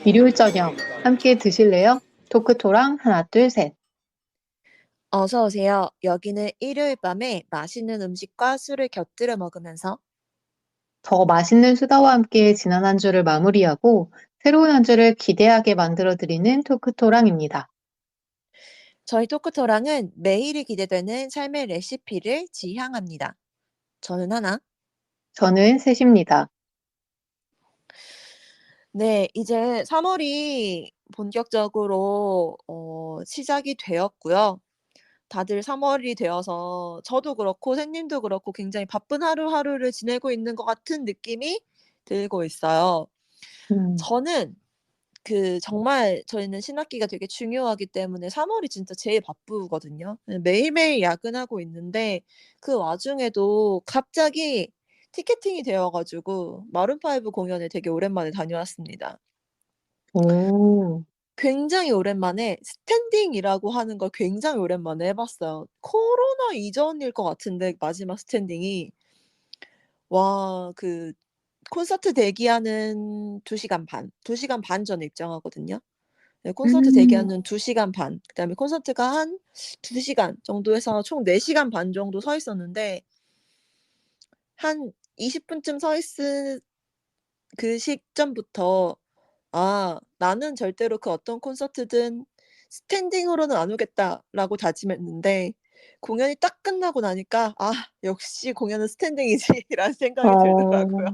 일요일 저녁 함께 드실래요? 토크토랑 하나, 둘, 셋. 어서 오세요. 여기는 일요일 밤에 맛있는 음식과 술을 곁들여 먹으면서 더 맛있는 수다와 함께 지난 한 주를 마무리하고 새로운 한 주를 기대하게 만들어드리는 토크토랑입니다. 저희 토크토랑은 매일이 기대되는 삶의 레시피를 지향합니다. 저는 하나. 저는 셋입니다. 네, 이제 3월이 본격적으로 시작이 되었고요. 다들 3월이 되어서 저도 그렇고 샌님도 그렇고 굉장히 바쁜 하루하루를 지내고 있는 것 같은 느낌이 들고 있어요. 음, 저는 정말 저희는 신학기가 되게 중요하기 때문에 3 월이 진짜 제일 바쁘거든요. 매일매일 야근하고 있는데 그 와중에도 갑자기 티켓팅이 되어 가지고 마룬 5 공연을 되게 오랜만에 다녀왔습니다. 오, 굉장히 오랜만에 스탠딩이라고 하는 걸 굉장히 오랜만에 해 봤어요. 코로나 이전일 것 같은데 마지막 스탠딩이. 와 콘서트 대기하는 2 시간 반, 2 시간 반 전에 입장하거든요. 네, 콘서트 음, 대기하는 2 시간 반, 그다음에 콘서트가 한 2 시간 정도 해서 총 4 시간 반 정도 서 있었는데 한 20 분쯤 서 있은 그 시점부터 '아 나는 절대로 그 어떤 콘서트든 스탠딩으로는 안 오겠다.'라고 다짐했는데 공연이 딱 끝나고 나니까 '아 역시 공연은 스탠딩이지.'라는 생각이 어, 들더라고요.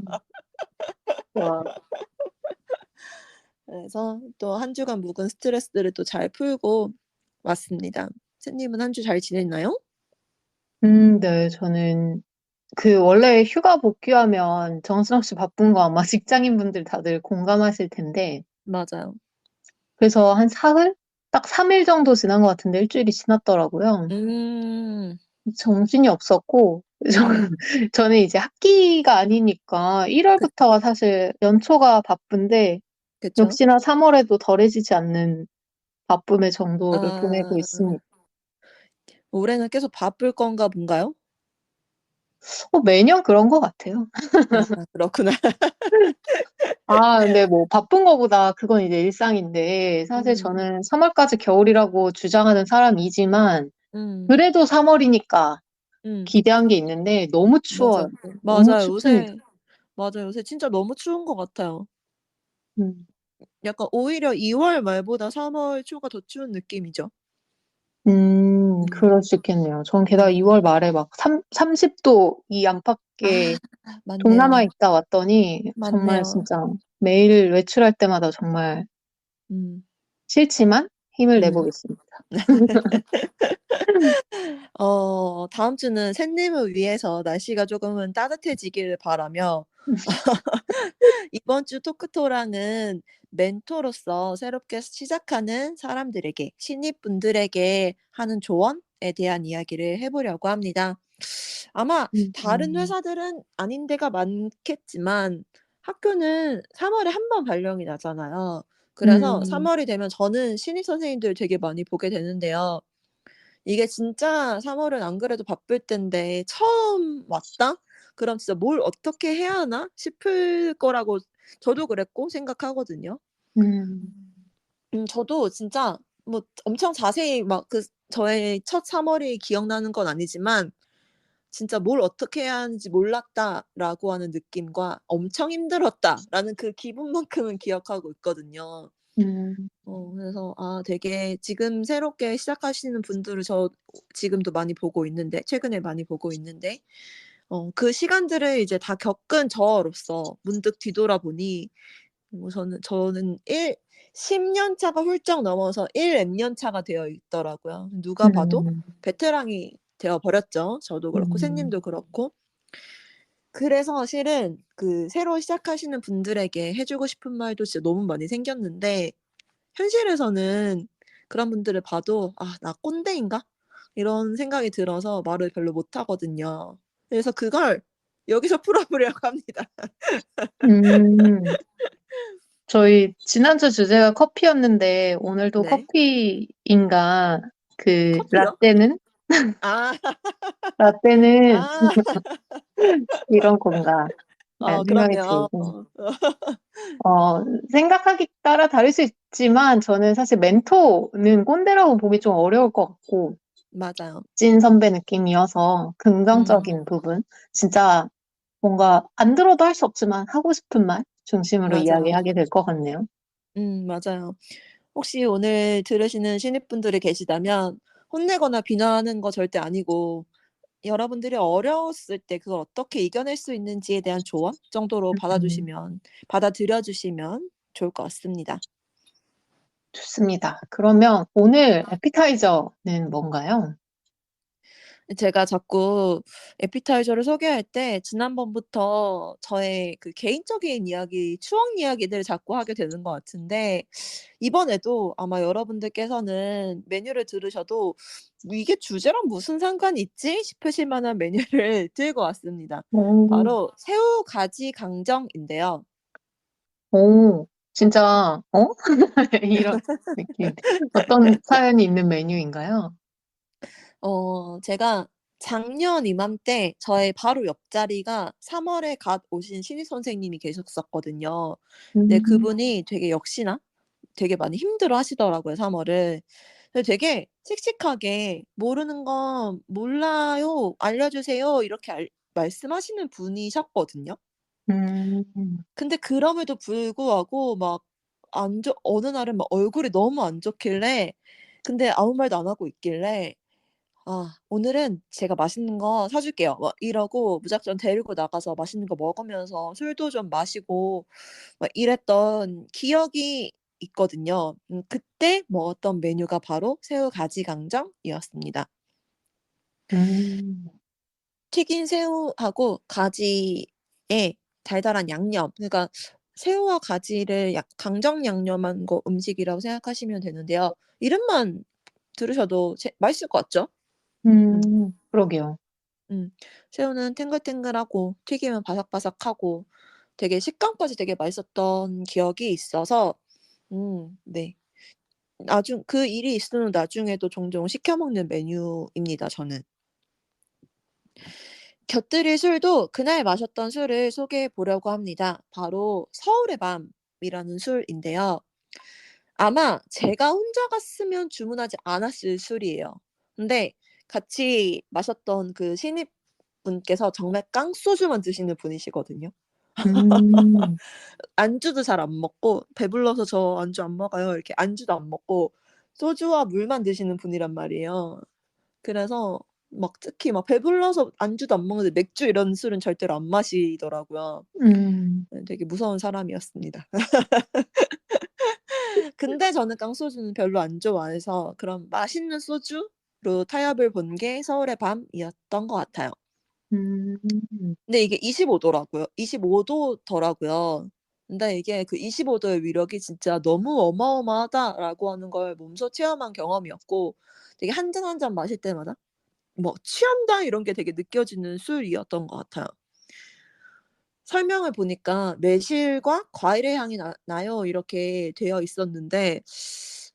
와. 그래서 또 한 주간 묵은 스트레스들을 또 잘 풀고 왔습니다. 샌님은 한 주 잘 지냈나요? 네, 저는 원래 휴가 복귀하면 정신없이 바쁜 거 아마 직장인분들 다들 공감하실 텐데, 맞아요. 그래서 한 사흘? 딱 3일 정도 지난 것 같은데 일주일이 지났더라고요. 음. 정신이 없었고, 음. 저는 이제 학기가 아니니까 1월부터가 사실 연초가 바쁜데, 그쵸. 역시나 3월에도 덜해지지 않는 바쁨의 정도를 보내고 아. 있습니다. 올해는 계속 바쁠 건가 본가요? 매년 그런 것 같아요. 아 그렇구나. 근데 뭐 바쁜 거보다 그건 이제 일상인데, 사실 음. 저는 3월까지 겨울이라고 주장하는 사람이지만, 음. 그래도 3월이니까 음. 기대한 게 있는데, 너무 추워요. 맞아요. 너무 맞아요. 춥습니다. 요새 진짜 너무 추운 것 같아요. 음. 약간 오히려 2월 말보다 3월 초가 더 추운 느낌이죠. 음. 그럴 수 있겠네요. 전 게다가 음. 2월 말에 막 30도 이 아 안팎의 동남아 맞네요. 있다 왔더니 정말 맞네요. 진짜 매일 외출할 때마다 정말 음. 싫지만 힘을 음. 내보겠습니다. 다음 주는 샌님을 위해서 날씨가 조금은 따뜻해지기를 바라며 이번 주 토크토랑은 멘토로서 새롭게 시작하는 사람들에게 신입분들에게 하는 조언에 대한 이야기를 해 보려고 합니다. 아마 다른 음. 회사들은 아닌 데가 많겠지만 학교는 3 월에 한 번 발령이 나잖아요. 그래서 3 음. 월이 되면 저는 신입 선생님들 되게 많이 보게 되는데요. 이게 진짜 3 월은 안 그래도 바쁠 텐데 처음 왔다? 그럼 진짜 '뭘 어떻게 해야 하나?' 싶을 거라고 저도 그랬고 생각하거든요. 음. 저도 진짜 뭐 엄청 자세히 막 저의 첫 3 월이 기억나는 건 아니지만 진짜 '뭘 어떻게 해야 하는지 몰랐다.'라고 하는 느낌과 '엄청 힘들었다.'라는 그 기분만큼은 기억하고 있거든요. 음. 그래서 되게 지금 새롭게 시작하시는 분들을 지금도 많이 보고 있는데 최근에 많이 보고 있는데 그 시간들을 이제 다 겪은 저로서 문득 뒤돌아보니 저는 10년 차가 훌쩍 넘어서 1 몇 년 차가 되어 있더라고요. 누가 봐도 음. 베테랑이 되어 버렸죠. 저도 그렇고 음. 샌님도 그렇고. 그래서 실은 새로 시작하시는 분들에게 해 주고 싶은 말도 진짜 너무 많이 생겼는데 현실에서는 그런 분들을 봐도 '아 나 꼰대인가?' 이런 생각이 들어서 말을 별로 못 하거든요. 그래서 그걸 여기서 풀어보려고 합니다. 음. 저희 지난주 주제가 커피였는데 오늘도 네. 커피인가 커피요? 라떼는 아. 라떼는 아. 이런 건가? 라는 생각이 그렇네요. 들고, 어, 생각하기 따라 다를 수 있지만, 저는 사실 멘토는 꼰대라고 보기 좀 어려울 것 같고, 맞아요. 찐 선배 느낌이어서 긍정적인 음, 부분, 진짜 뭔가 안 들어도 할 수 없지만 하고 싶은 말 중심으로 맞아요. 이야기하게 될 것 같네요. 맞아요. 혹시 오늘 들으시는 신입분들이 계시다면 혼내거나 비난하는 거 절대 아니고 여러분들이 어려웠을 때 그걸 어떻게 이겨낼 수 있는지에 대한 조언 정도로 음, 받아들여 주시면 좋을 것 같습니다. 좋습니다. 그러면 오늘 에피타이저는 뭔가요? 제가 자꾸 에피타이저를 소개할 때 지난번부터 저의 그 개인적인 이야기, 추억 이야기들을 자꾸 하게 되는 것 같은데 이번에도 아마 여러분들께서는 메뉴를 들으셔도 '이게 주제랑 무슨 상관이 있지?' 싶으실 만한 메뉴를 들고 왔습니다. 오, 바로 새우 가지 강정인데요. 오, 진짜, 어? 이런 느낌. 어떤 사연이 있는 메뉴인가요? 제가 작년 이맘때 저의 바로 옆자리가 3 월에 갓 오신 신입 선생님이 계셨었거든요. 근데 음, 그분이 되게 역시나 되게 많이 힘들어하시더라고요, 3 월을. 근데 되게 씩씩하게 "모르는 건 몰라요. 알려주세요." 이렇게 말씀하시는 분이셨거든요. 음, 근데 그럼에도 불구하고 막 어느 날은 막 얼굴이 너무 안 좋길래 근데 아무 말도 안 하고 있길래 "아 오늘은 제가 맛있는 거 사 줄게요." 막 이러고 무작정 데리고 나가서 맛있는 거 먹으면서 술도 좀 마시고 막 이랬던 기억이 있거든요. 그때 먹었던 메뉴가 바로 새우 가지 강정이었습니다. 음, 튀긴 새우하고 가지에 달달한 양념 그러니까 새우와 가지를 약 강정 양념한 거 음식이라고 생각하시면 되는데요. 이름만 들으셔도 맛있을 것 같죠? 음. 그러게요. 음. 새우는 탱글탱글하고 튀기면 바삭바삭하고 되게 식감까지 되게 맛있었던 기억이 있어서 네. 그 일이 있은 나중에도 종종 시켜 먹는 메뉴입니다 저는. 곁들일 술도 그날 마셨던 술을 소개해 보려고 합니다. 바로 서울의 밤이라는 술인데요. 아마 제가 혼자 갔으면 주문하지 않았을 술이에요. 근데 같이 마셨던 그 신입분께서 정말 깡소주만 드시는 분이시거든요. 음, 안주도 잘 안 먹고 "배불러서 저 안주 안 먹어요." 이렇게 안주도 안 먹고 소주와 물만 드시는 분이란 말이에요. 그래서 막 특히 막 배불러서 안주도 안 먹는데 맥주 이런 술은 절대로 안 마시더라고요. 음, 네 되게 무서운 사람이었습니다. 근데 저는 깡소주는 별로 안 좋아해서 그런 맛있는 소주로 타협을 본 게 서울의 밤이었던 것 같아요. 음, 근데 이게 25 도더라고요. 근데 이게 그 25 도의 위력이 진짜 "너무 어마어마하다."라고 하는 걸 몸소 체험한 경험이었고 되게 한 잔 한 잔 마실 때마다 뭐 '취한다.' 이런 게 되게 느껴지는 술이었던 것 같아요. 설명을 보니까 "매실과 과일의 향이 나요." 이렇게 되어 있었는데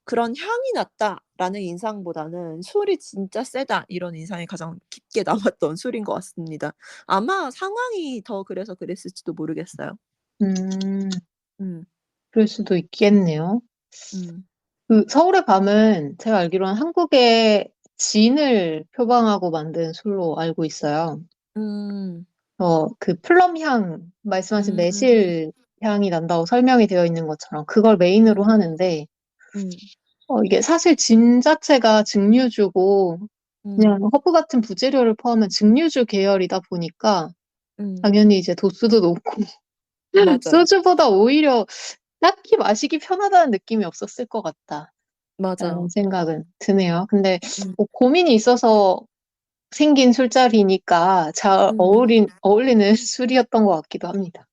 그런 '향이 났다.'라는 인상보다는 '술이 진짜 세다.' 이런 인상이 가장 깊게 남았던 술인 것 같습니다. 아마 상황이 더 그래서 그랬을지도 모르겠어요. 음, 음. 그럴 수도 있겠네요. 음. 그 서울의 밤은 제가 알기로는 한국의 진을 표방하고 만든 술로 알고 있어요. 음. 그 플럼 향, 말씀하신 음. 매실 향이 난다고 설명이 되어 있는 것처럼 그걸 메인으로 음. 하는데, 음. 이게 사실 진 자체가 증류주고, 음. 그냥 허브 같은 부재료를 포함한 증류주 계열이다 보니까, 음. 당연히 이제 도수도 높고, 맞아요. 소주보다 오히려 딱히 마시기 편하다는 느낌이 없었을 것 같다. 라는 맞아요. 생각은 드네요. 근데 음. 뭐 고민이 있어서 생긴 술자리니까 잘 음. 어울리는 술이었던 것 같기도 합니다.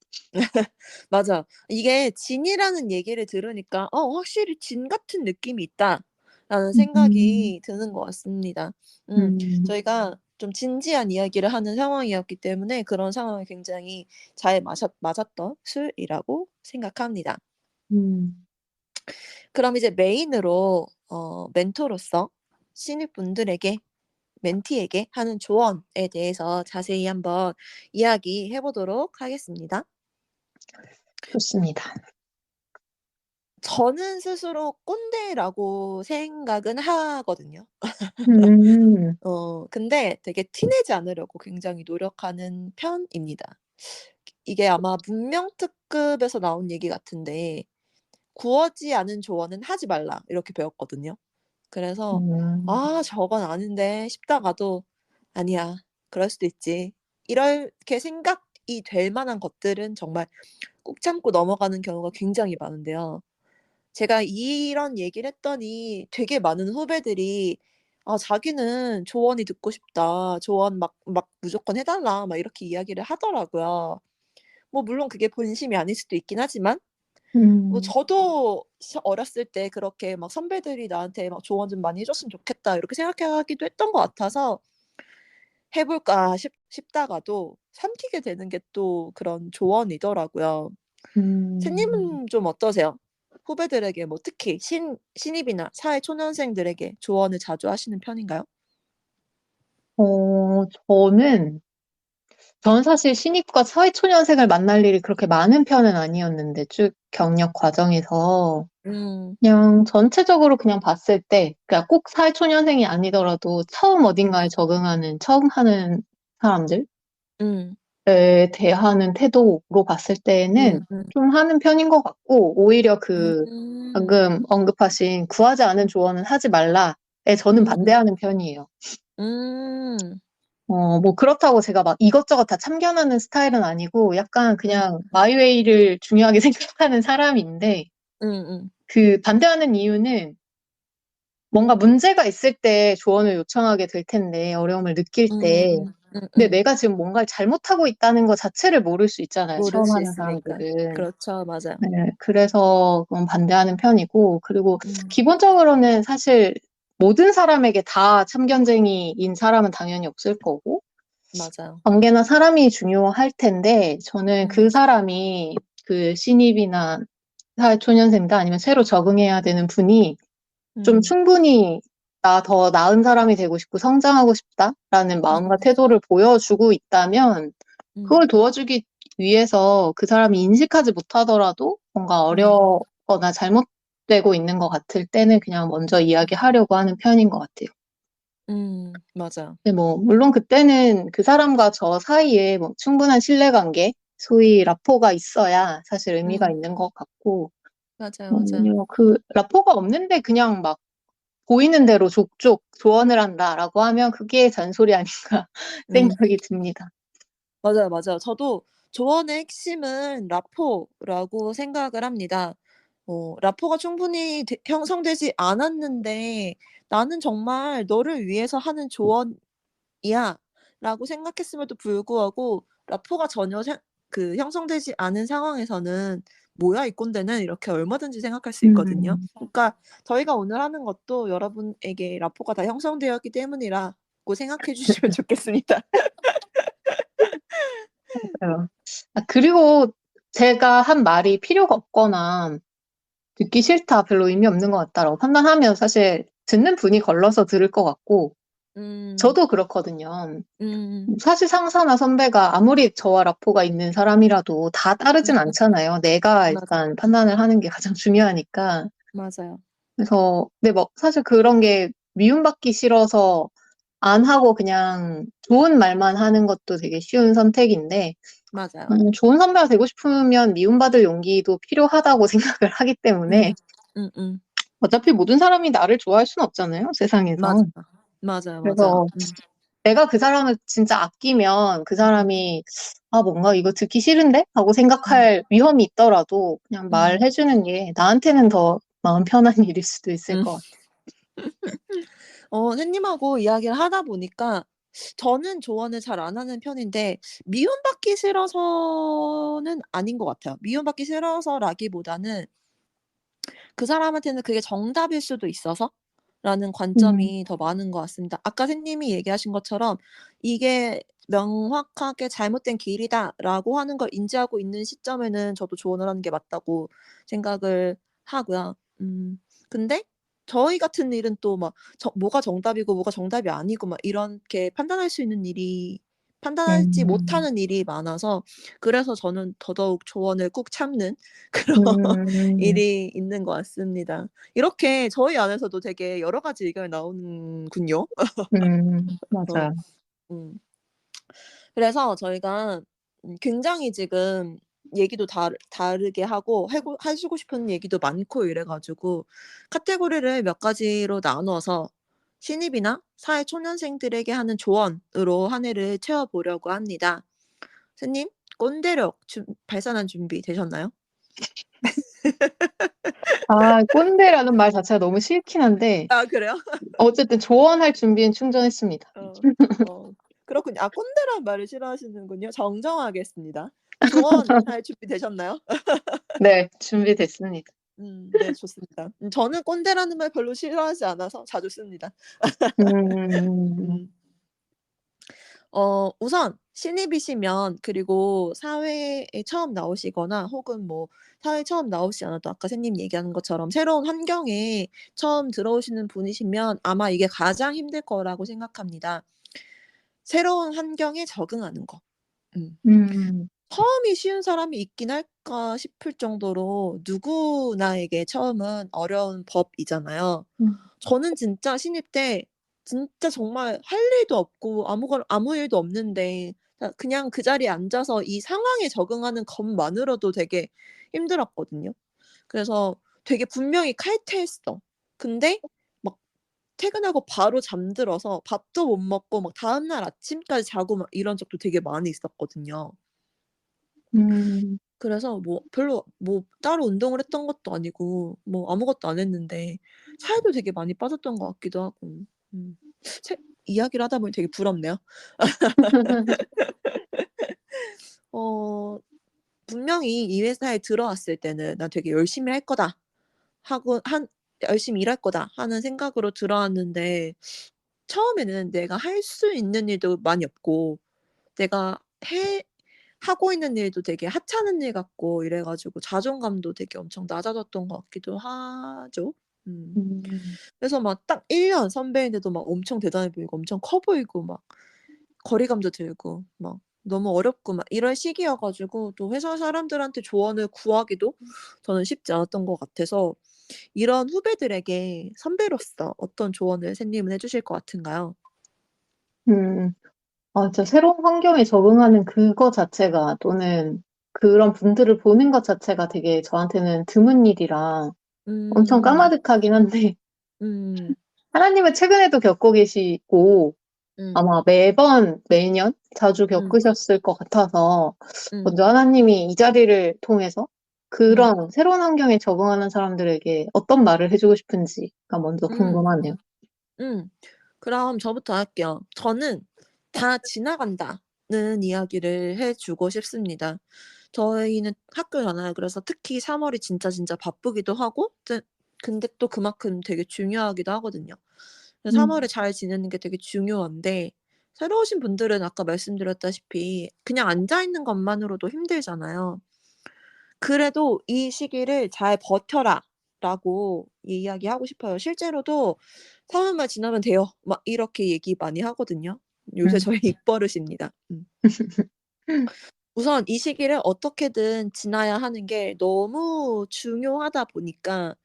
맞아. 이게 진이라는 얘기를 들으니까 '확실히 진 같은 느낌이 있다.'라는 음, 생각이 드는 것 같습니다. 음, 저희가 좀 진지한 이야기를 하는 상황이었기 때문에 그런 상황에 굉장히 잘 맞았던 술이라고 생각합니다. 음, 그럼 이제 메인으로 멘토로서 신입분들에게 멘티에게 하는 조언에 대해서 자세히 한번 이야기해 보도록 하겠습니다. 좋습니다. 저는 스스로 꼰대라고 생각은 하거든요. 음, 근데 되게 티내지 않으려고 굉장히 노력하는 편입니다. 이게 아마 문명특급에서 나온 얘기 같은데 "구하지 않은 조언은 하지 말라." 이렇게 배웠거든요. 그래서 음, '아 저건 아닌데.' 싶다가도 '아니야. 그럴 수도 있지.' 이렇게 생각이 될 만한 것들은 정말 꾹 참고 넘어가는 경우가 굉장히 많은데요. 제가 이런 얘기를 했더니 되게 많은 후배들이 "아 자기는 조언이 듣고 싶다. 조언 막 무조건 해 달라." 막 이렇게 이야기를 하더라고요. 뭐 물론 그게 본심이 아닐 수도 있긴 하지만 뭐 음, 저도 어렸을 때 그렇게 막 '선배들이 나한테 막 조언 좀 많이 해 줬으면 좋겠다.' 이렇게 생각하기도 했던 것 같아서 '해 볼까.' 싶다가도 삼키게 되는 게 또 그런 조언이더라고요. 음. 선생님은 좀 어떠세요? 후배들에게 뭐 특히 신입이나 사회 초년생들에게 조언을 자주 하시는 편인가요? 저는 사실 신입과 사회초년생을 만날 일이 그렇게 많은 편은 아니었는데, 쭉 경력 과정에서. 음. 그냥 전체적으로 그냥 봤을 때, 그러니까 꼭 사회초년생이 아니더라도 처음 어딘가에 음. 적응하는, 처음 하는 사람들에 음. 대하는 태도로 봤을 때에는 음음. 좀 하는 편인 것 같고, 오히려 음. 방금 언급하신 구하지 않은 조언은 하지 말라에 저는 음. 반대하는 편이에요. 음. 뭐 그렇다고 제가 막 이것저것 다 참견하는 스타일은 아니고 약간 음. 그냥 마이웨이를 중요하게 생각하는 사람인데, 음음. 그 반대하는 이유는 뭔가 문제가 있을 때 조언을 요청하게 될 텐데, 어려움을 느낄 때. 근데 음음. 내가 지금 뭔가를 잘못하고 있다는 거 자체를 모를 수 있잖아요, 모를 처음 수 하는 있으니까. 사람들은. 그렇죠. 맞아요. 네, 그래서 그건 반대하는 편이고, 그리고 음. 기본적으로는 사실 모든 사람에게 다 참견쟁이인 사람은 당연히 없을 거고, 맞아요. 관계나 사람이 중요할 텐데, 저는 음. 그 사람이 그 신입이나 사회초년생이다 아니면 새로 적응해야 되는 분이 좀 음. 충분히 나 더 나은 사람이 되고 싶고 성장하고 싶다라는 마음과 음. 태도를 보여주고 있다면, 음. 그걸 도와주기 위해서 그 사람이 인식하지 못하더라도 뭔가 음. 어려거나 잘못되고 있는 것 같을 때는 그냥 먼저 이야기하려고 하는 편인 것 같아요. 맞아요. 근데 뭐, 물론 그때는 그 사람과 저 사이에 뭐 충분한 신뢰관계, 소위 라포가 있어야 사실 의미가 음. 있는 것 같고, 맞아요, 맞아요. 그 라포가 없는데 그냥 막 보이는 대로 족족 조언을 한다라고 하면 그게 잔소리 아닌가 음. 생각이 듭니다. 맞아요, 맞아요. 저도 조언의 핵심은 라포라고 생각을 합니다. 라포가 충분히 형성되지 않았는데 '나는 정말 너를 위해서 하는 조언이야.'라고 생각했음에도 불구하고 라포가 전혀 형성되지 않은 상황에서는 '뭐야 이 꼰대는.' 이렇게 얼마든지 생각할 수 있거든요. 음, 그러니까 저희가 오늘 하는 것도 여러분에게 라포가 다 형성되었기 때문이라고 생각해 주시면 좋겠습니다. 맞아요. 그리고 제가 한 말이 필요가 없거나 듣기 싫다, 별로 의미 없는 것 같다라고 판단하면 사실 듣는 분이 걸러서 들을 것 같고, 음. 저도 그렇거든요. 음. 사실 상사나 선배가 아무리 저와 라포가 있는 사람이라도 다 따르진 음음. 않잖아요. 내가 맞아요. 일단 판단을 하는 게 가장 중요하니까. 맞아요. 그래서, 근데 뭐, 사실 그런 게 미움받기 싫어서 안 하고 그냥 좋은 말만 하는 것도 되게 쉬운 선택인데, 맞아요. 좋은 선배가 되고 싶으면 미움받을 용기도 필요하다고 생각을 하기 때문에, 음. 음음. 어차피 모든 사람이 나를 좋아할 수는 없잖아요, 세상에서. 맞아요. 맞아요, 맞아요. 그래서 내가 그 사람을 진짜 아끼면 그 사람이 아, 뭔가 이거 듣기 싫은데? 하고 음. 생각할 위험이 있더라도 그냥 음. 말해주는 게 나한테는 더 마음 편한 일일 수도 있을 음. 것 같아요. 선생님하고 이야기를 하다 보니까 저는 조언을 잘 안 하는 편인데 미움받기 싫어서는 아닌 것 같아요. 미움받기 싫어서라기보다는 그 사람한테는 그게 정답일 수도 있어서라는 음, 관점이 더 많은 것 같습니다. 아까 선생님이 얘기하신 것처럼 이게 명확하게 '잘못된 길이다.'라고 하는 걸 인지하고 있는 시점에는 저도 조언을 하는 게 맞다고 생각을 하고요. 근데 저희 같은 일은 또 막 뭐가 정답이고 뭐가 정답이 아니고 막 이렇게 판단할 수 있는 일이 판단하지 음, 못하는 일이 많아서 그래서 저는 더더욱 조언을 꾹 참는 그런 음, 일이 있는 것 같습니다. 이렇게 저희 안에서도 되게 여러 가지 의견이 나오는군요. 어 맞아요. 음. 그래서 저희가 굉장히 지금 얘기도 다르게 하고 하시고 싶은 얘기도 많고 이래 가지고 카테고리를 몇 가지로 나누어서 신입이나 사회 초년생들에게 하는 조언으로 한 해를 채워 보려고 합니다. 선생님 꼰대력 발산한 준비 되셨나요? 아, 꼰대라는 말 자체가 너무 싫긴 한데, 아 그래요? 어쨌든 조언할 준비는 충전했습니다. 어. 그렇군요. 아 꼰대란 말을 싫어하시는군요. 정정하겠습니다. 조언할 준비 되셨나요? 네, 준비됐습니다. 네 좋습니다. 저는 꼰대라는 말 별로 싫어하지 않아서 자주 씁니다. 음, 음. 우선 신입이시면 그리고 사회에 처음 나오시거나 혹은 뭐 사회에 처음 나오시지 않아도 아까 선생님 얘기하는 것처럼 새로운 환경에 처음 들어오시는 분이시면 아마 이게 가장 힘들 거라고 생각합니다. 새로운 환경에 적응하는 거. 음. 음, 처음이 쉬운 사람이 있긴 할까 싶을 정도로 누구나에게 처음은 어려운 법이잖아요. 음, 저는 진짜 신입 때 진짜 정말 할 일도 없고 아무 일도 없는데 그냥 그 자리에 앉아서 이 상황에 적응하는 것만으로도 되게 힘들었거든요. 그래서 되게 분명히 칼퇴했어. 근데 막 퇴근하고 바로 잠들어서 밥도 못 먹고 막 다음날 아침까지 자고 막 이런 적도 되게 많이 있었거든요. 음, 그래서 뭐 별로 뭐 따로 운동을 했던 것도 아니고 뭐 아무것도 안 했는데 살도 되게 많이 빠졌던 것 같기도 하고. 음. 세 이야기를 하다 보니 되게 부럽네요. 어 분명히 이 회사에 들어왔을 때는 '나 되게 열심히 할 거다.' 하고 '열심히 일할 거다.' 하는 생각으로 들어왔는데 처음에는 내가 할 수 있는 일도 많이 없고 내가 하고 있는 일도 되게 하찮은 일 같고 이래 가지고 자존감도 되게 엄청 낮아졌던 것 같기도 하죠. 음. 음, 그래서 막 딱 1년 선배인데도 막 엄청 대단해 보이고 엄청 커 보이고 막 거리감도 들고 막 너무 어렵고 막 이럴 시기여 가지고 또 회사 사람들한테 조언을 구하기도 저는 쉽지 않았던 것 같아서 이런 후배들에게 선배로서 어떤 조언을 선생님은 해 주실 것 같은가요? 음. 아, 진짜 새로운 환경에 적응하는 그거 자체가 또는 그런 분들을 보는 것 자체가 되게 저한테는 드문 일이라 엄청 음. 까마득하긴 한데, 음. 하나님은 최근에도 겪고 계시고, 음. 아마 매년 자주 음. 겪으셨을 것 같아서, 음. 먼저 하나님이 이 자리를 통해서 음. 그런 새로운 환경에 적응하는 사람들에게 어떤 말을 해주고 싶은지가 먼저 음. 궁금하네요. 음. 그럼 저부터 할게요. 저는 "다 지나간다."는 이야기를 해 주고 싶습니다. 저희는 학교잖아요. 그래서 특히 3 월이 진짜 바쁘기도 하고 근데 또 그만큼 되게 중요하기도 하거든요. 그래서 3 월에 음, 잘 지내는 게 되게 중요한데 새로 오신 분들은 아까 말씀드렸다시피 그냥 앉아 있는 것만으로도 힘들잖아요. 그래도 "이 시기를 잘 버텨라."라고 이야기하고 싶어요. 실제로도 "3월만 지나면 돼요." 막 이렇게 얘기 많이 하거든요. 요새 음, 저희 입버릇입니다. 우선 이 시기를 어떻게든 지나야 하는 게 너무 중요하다 보니까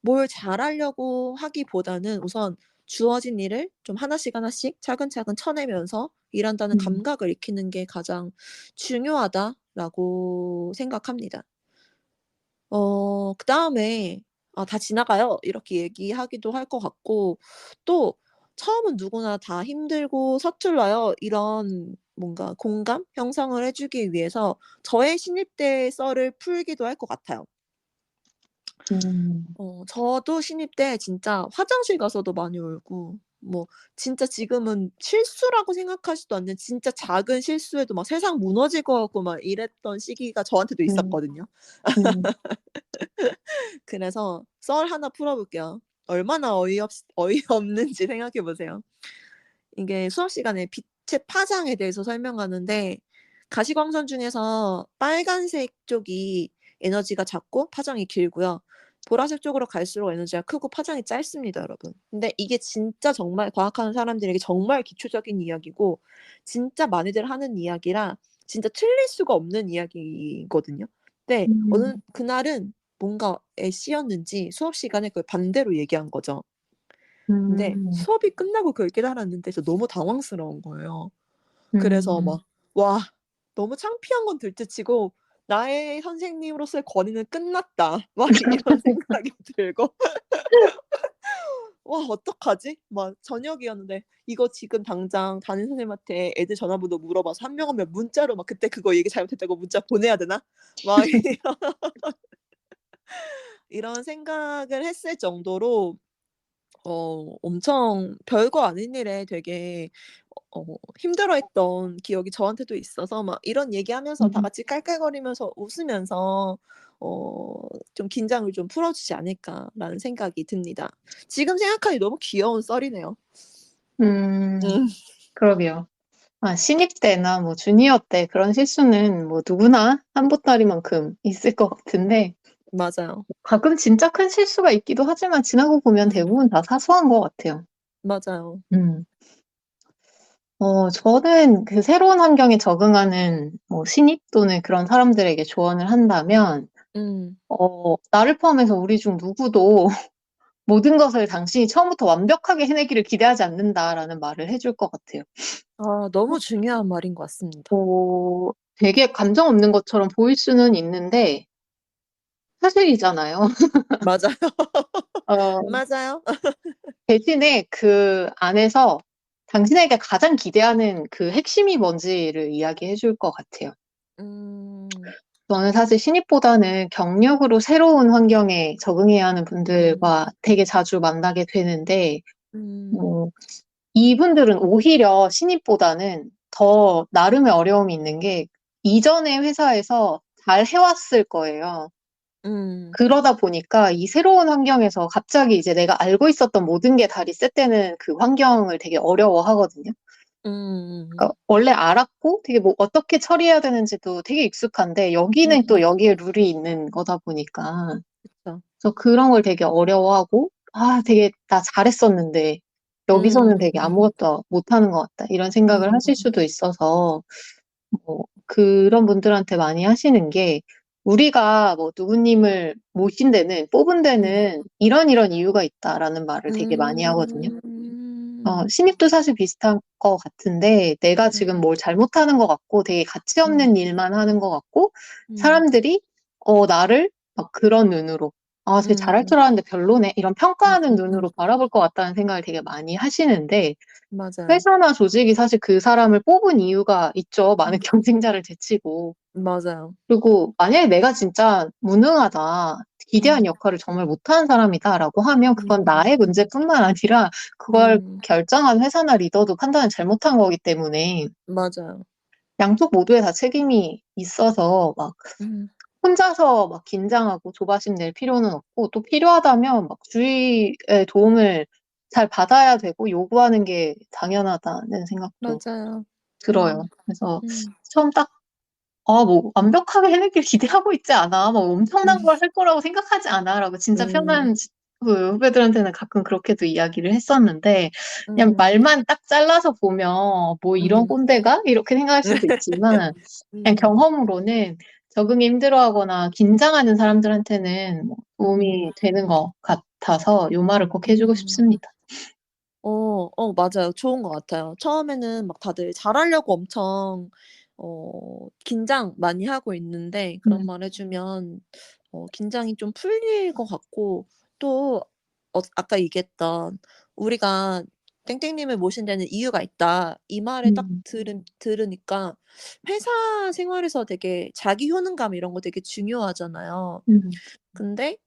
뭘 잘하려고 하기보다는 우선 주어진 일을 좀 하나씩 차근차근 쳐내면서 일한다는 음, 감각을 익히는 게 가장 중요하다라고 생각합니다. 그다음에 "아 다 지나가요." 이렇게 얘기하기도 할 것 같고 또 "처음은 누구나 다 힘들고 서툴러요." 이런 뭔가 공감 형성을 해 주기 위해서 저의 신입 때 썰을 풀기도 할 것 같아요. 음, 저도 신입 때 진짜 화장실 가서도 많이 울고 뭐 진짜 지금은 실수라고 생각하지도 않는 진짜 작은 실수에도 막 세상 무너질 것 같고 막 이랬던 시기가 저한테도 음, 있었거든요. 음, 그래서 썰 하나 풀어 볼게요. 얼마나 어이없는지 생각해 보세요. 이게 수업 시간에 빛의 파장에 대해서 설명하는데 가시광선 중에서 빨간색 쪽이 에너지가 작고 파장이 길고요. 보라색 쪽으로 갈수록 에너지가 크고 파장이 짧습니다, 여러분. 근데 이게 진짜 정말 과학하는 사람들에게 정말 기초적인 이야기고 진짜 많이들 하는 이야기라 진짜 틀릴 수가 없는 이야기거든요. 근데 어느 음. 그날은 뭔가에 씌였는지 수업 시간에 그걸 반대로 얘기한 거죠. 근데 음. 수업이 끝나고 그걸 깨달았는데 저 너무 당황스러운 거예요. 그래서 음. 막 와 너무 창피한 건 둘째치고 '나의 선생님으로서의 권위는 끝났다.' 막 이런 생각이 들고 '와 어떡하지?' 막 저녁이었는데 "이거 지금 당장 담임 선생님한테 애들 전화번호 물어봐서 한 명 한 명 문자로 막 그때 그거 얘기 잘못했다고 문자 보내야 되나?' 막 이런 생각을 했을 정도로 엄청 별거 아닌 일에 되게 힘들어했던 기억이 저한테도 있어서 막 이런 얘기하면서 다 음. 같이 깔깔거리면서 웃으면서 좀 '긴장을 좀 풀어 주지 않을까.'라는 생각이 듭니다. 지금 생각하니 너무 귀여운 썰이네요. 음. 음 그러게요. 아, 신입 때나 뭐 주니어 때 그런 실수는 뭐 누구나 한 보따리만큼 있을 것 같은데 맞아요. 가끔 진짜 큰 실수가 있기도 하지만 지나고 보면 음 대부분 다 사소한 것 같아요. 맞아요. 음. 저는 그 새로운 환경에 적응하는 뭐 신입 또는 그런 사람들에게 조언을 한다면 음. 나를 포함해서 우리 중 누구도 모든 것을 당신이 처음부터 완벽하게 해내기를 기대하지 않는다라는 말을 해줄 것 같아요. 아 너무 중요한 말인 것 같습니다. 되게 감정 없는 것처럼 보일 수는 있는데 사실이잖아요. 맞아요. 어, 맞아요. 대신에 그 안에서 당신에게 가장 기대하는 그 핵심이 뭔지를 이야기해 줄 것 같아요. 음. 저는 사실 신입보다는 경력으로 새로운 환경에 적응해야 하는 음. 분들과 되게 자주 만나게 되는데, 음. 뭐, 이분들은 오히려 신입보다는 더 나름의 어려움이 있는 게 이전의 회사에서 잘 해왔을 거예요. 음. 그러다 보니까 이 새로운 환경에서 갑자기 이제 내가 알고 있었던 모든 게 다 리셋되는 그 환경을 되게 어려워하거든요. 음음음. 그러니까 원래 알았고 되게 뭐 어떻게 처리해야 되는지도 되게 익숙한데 여기는 또 음음. 여기에 룰이 있는 거다 보니까 그쵸. 그래서 그런 걸 되게 어려워하고 아, 되게 나 잘했었는데 여기서는 되게 음. 아무것도 못하는 것 같다 이런 생각을 하실 음. 수도 있어서 그런 분들한테 많이 하시는 게 우리가 뭐 누구님을 모신 데는 뽑은 음. 데는 이런 이유가 있다라는 말을 되게 많이 하거든요. 음. 신입도 사실 비슷한 것 같은데 내가 음. 지금 뭘 잘못하는 것 같고 되게 가치 음. 없는 일만 하는 것 같고 음. 사람들이 나를 막 그런 눈으로 아, 쟤 잘할 음. 줄 알았는데 별로네 이런 평가하는 음음음. 눈으로 바라볼 것 같다는 생각을 되게 많이 하시는데 맞아요. 회사나 조직이 사실 그 사람을 뽑은 이유가 있죠. 많은 음. 경쟁자를 제치고. 맞아요. 그리고 만약에 내가 진짜 무능하다, 기대한 음. 역할을 정말 못하는 사람이다라고 하면 그건 나의 음. 문제뿐만 아니라 그걸 음. 결정한 회사나 리더도 판단을 잘못한 거기 때문에 맞아요. 양쪽 모두에 다 책임이 있어서 막 음. 혼자서 막 긴장하고 조바심 낼 필요는 없고 또 필요하다면 막 주위의 도움을 잘 받아야 되고 요구하는 게 당연하다는 생각도 맞아요. 들어요. 음. 그래서 음. 처음 딱 뭐 완벽하게 해내길 기대하고 있지 않아. 뭐 음. 엄청난 걸 할 거라고 생각하지 않아라고 진짜 음. 편한 그 후배들한테는 가끔 그렇게도 이야기를 했었는데 그냥 음. 말만 딱 잘라서 보면 뭐 이런 음. 꼰대가 이렇게 생각할 수도 있지만 그냥 음. 경험으로는 적응이 힘들어하거나 긴장하는 사람들한테는 뭐 음. 도움이 되는 것 같아서 요 말을 꼭 해주고 음. 싶습니다. 맞아요. 좋은 것 같아요. 처음에는 막 다들 잘하려고 엄청 긴장 많이 하고 있는데 그런 음. 말 해 주면 긴장이 좀 풀릴 것 같고 또 아까 얘기했던 "우리가 땡땡님을 모신 데는 이유가 있다." 이 말을 딱 음. 들으니까 회사 생활에서 되게 자기 효능감 이런 거 되게 중요하잖아요. 음. 근데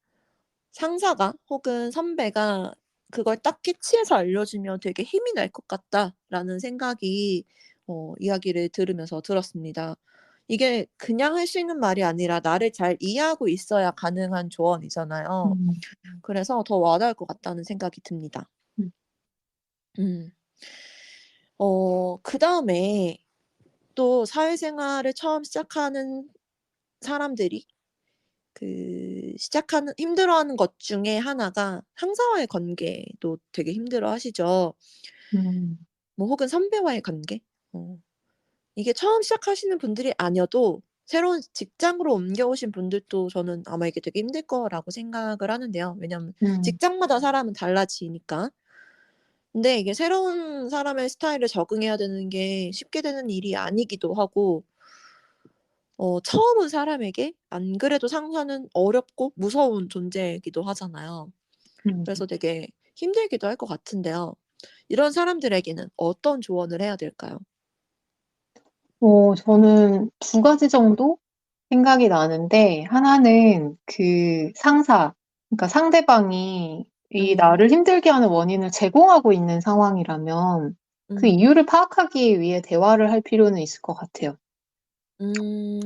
상사가 혹은 선배가 그걸 딱 캐치해서 알려주면 되게 '힘이 날 것 같다.'라는 생각이 이야기를 들으면서 들었습니다. 이게 그냥 할 수 있는 말이 아니라 나를 잘 이해하고 있어야 가능한 조언이잖아요. 음. 그래서 더 와닿을 것 같다는 생각이 듭니다. 음. 음. 그다음에 또 사회생활을 처음 시작하는 사람들이 그 힘들어하는 것 중에 하나가 상사와의 관계도 되게 힘들어하시죠. 음. 뭐 혹은 선배와의 관계? 어. 이게 처음 시작하시는 분들이 아니어도 새로운 직장으로 옮겨오신 분들도 저는 아마 이게 되게 힘들 거라고 생각을 하는데요. 왜냐하면 음. 직장마다 사람은 달라지니까. 근데 이게 새로운 사람의 스타일에 적응해야 되는 게 쉽게 되는 일이 아니기도 하고 처음 온 사람에게 안 그래도 상사는 어렵고 무서운 존재이기도 하잖아요. 음. 그래서 되게 힘들기도 할 것 같은데요. 이런 사람들에게는 어떤 조언을 해야 될까요? 저는 두 가지 정도 생각이 나는데, 하나는 그 상사, 그러니까 상대방이 이 음. 나를 힘들게 하는 원인을 제공하고 있는 상황이라면 그 음. 이유를 파악하기 위해 대화를 할 필요는 있을 것 같아요.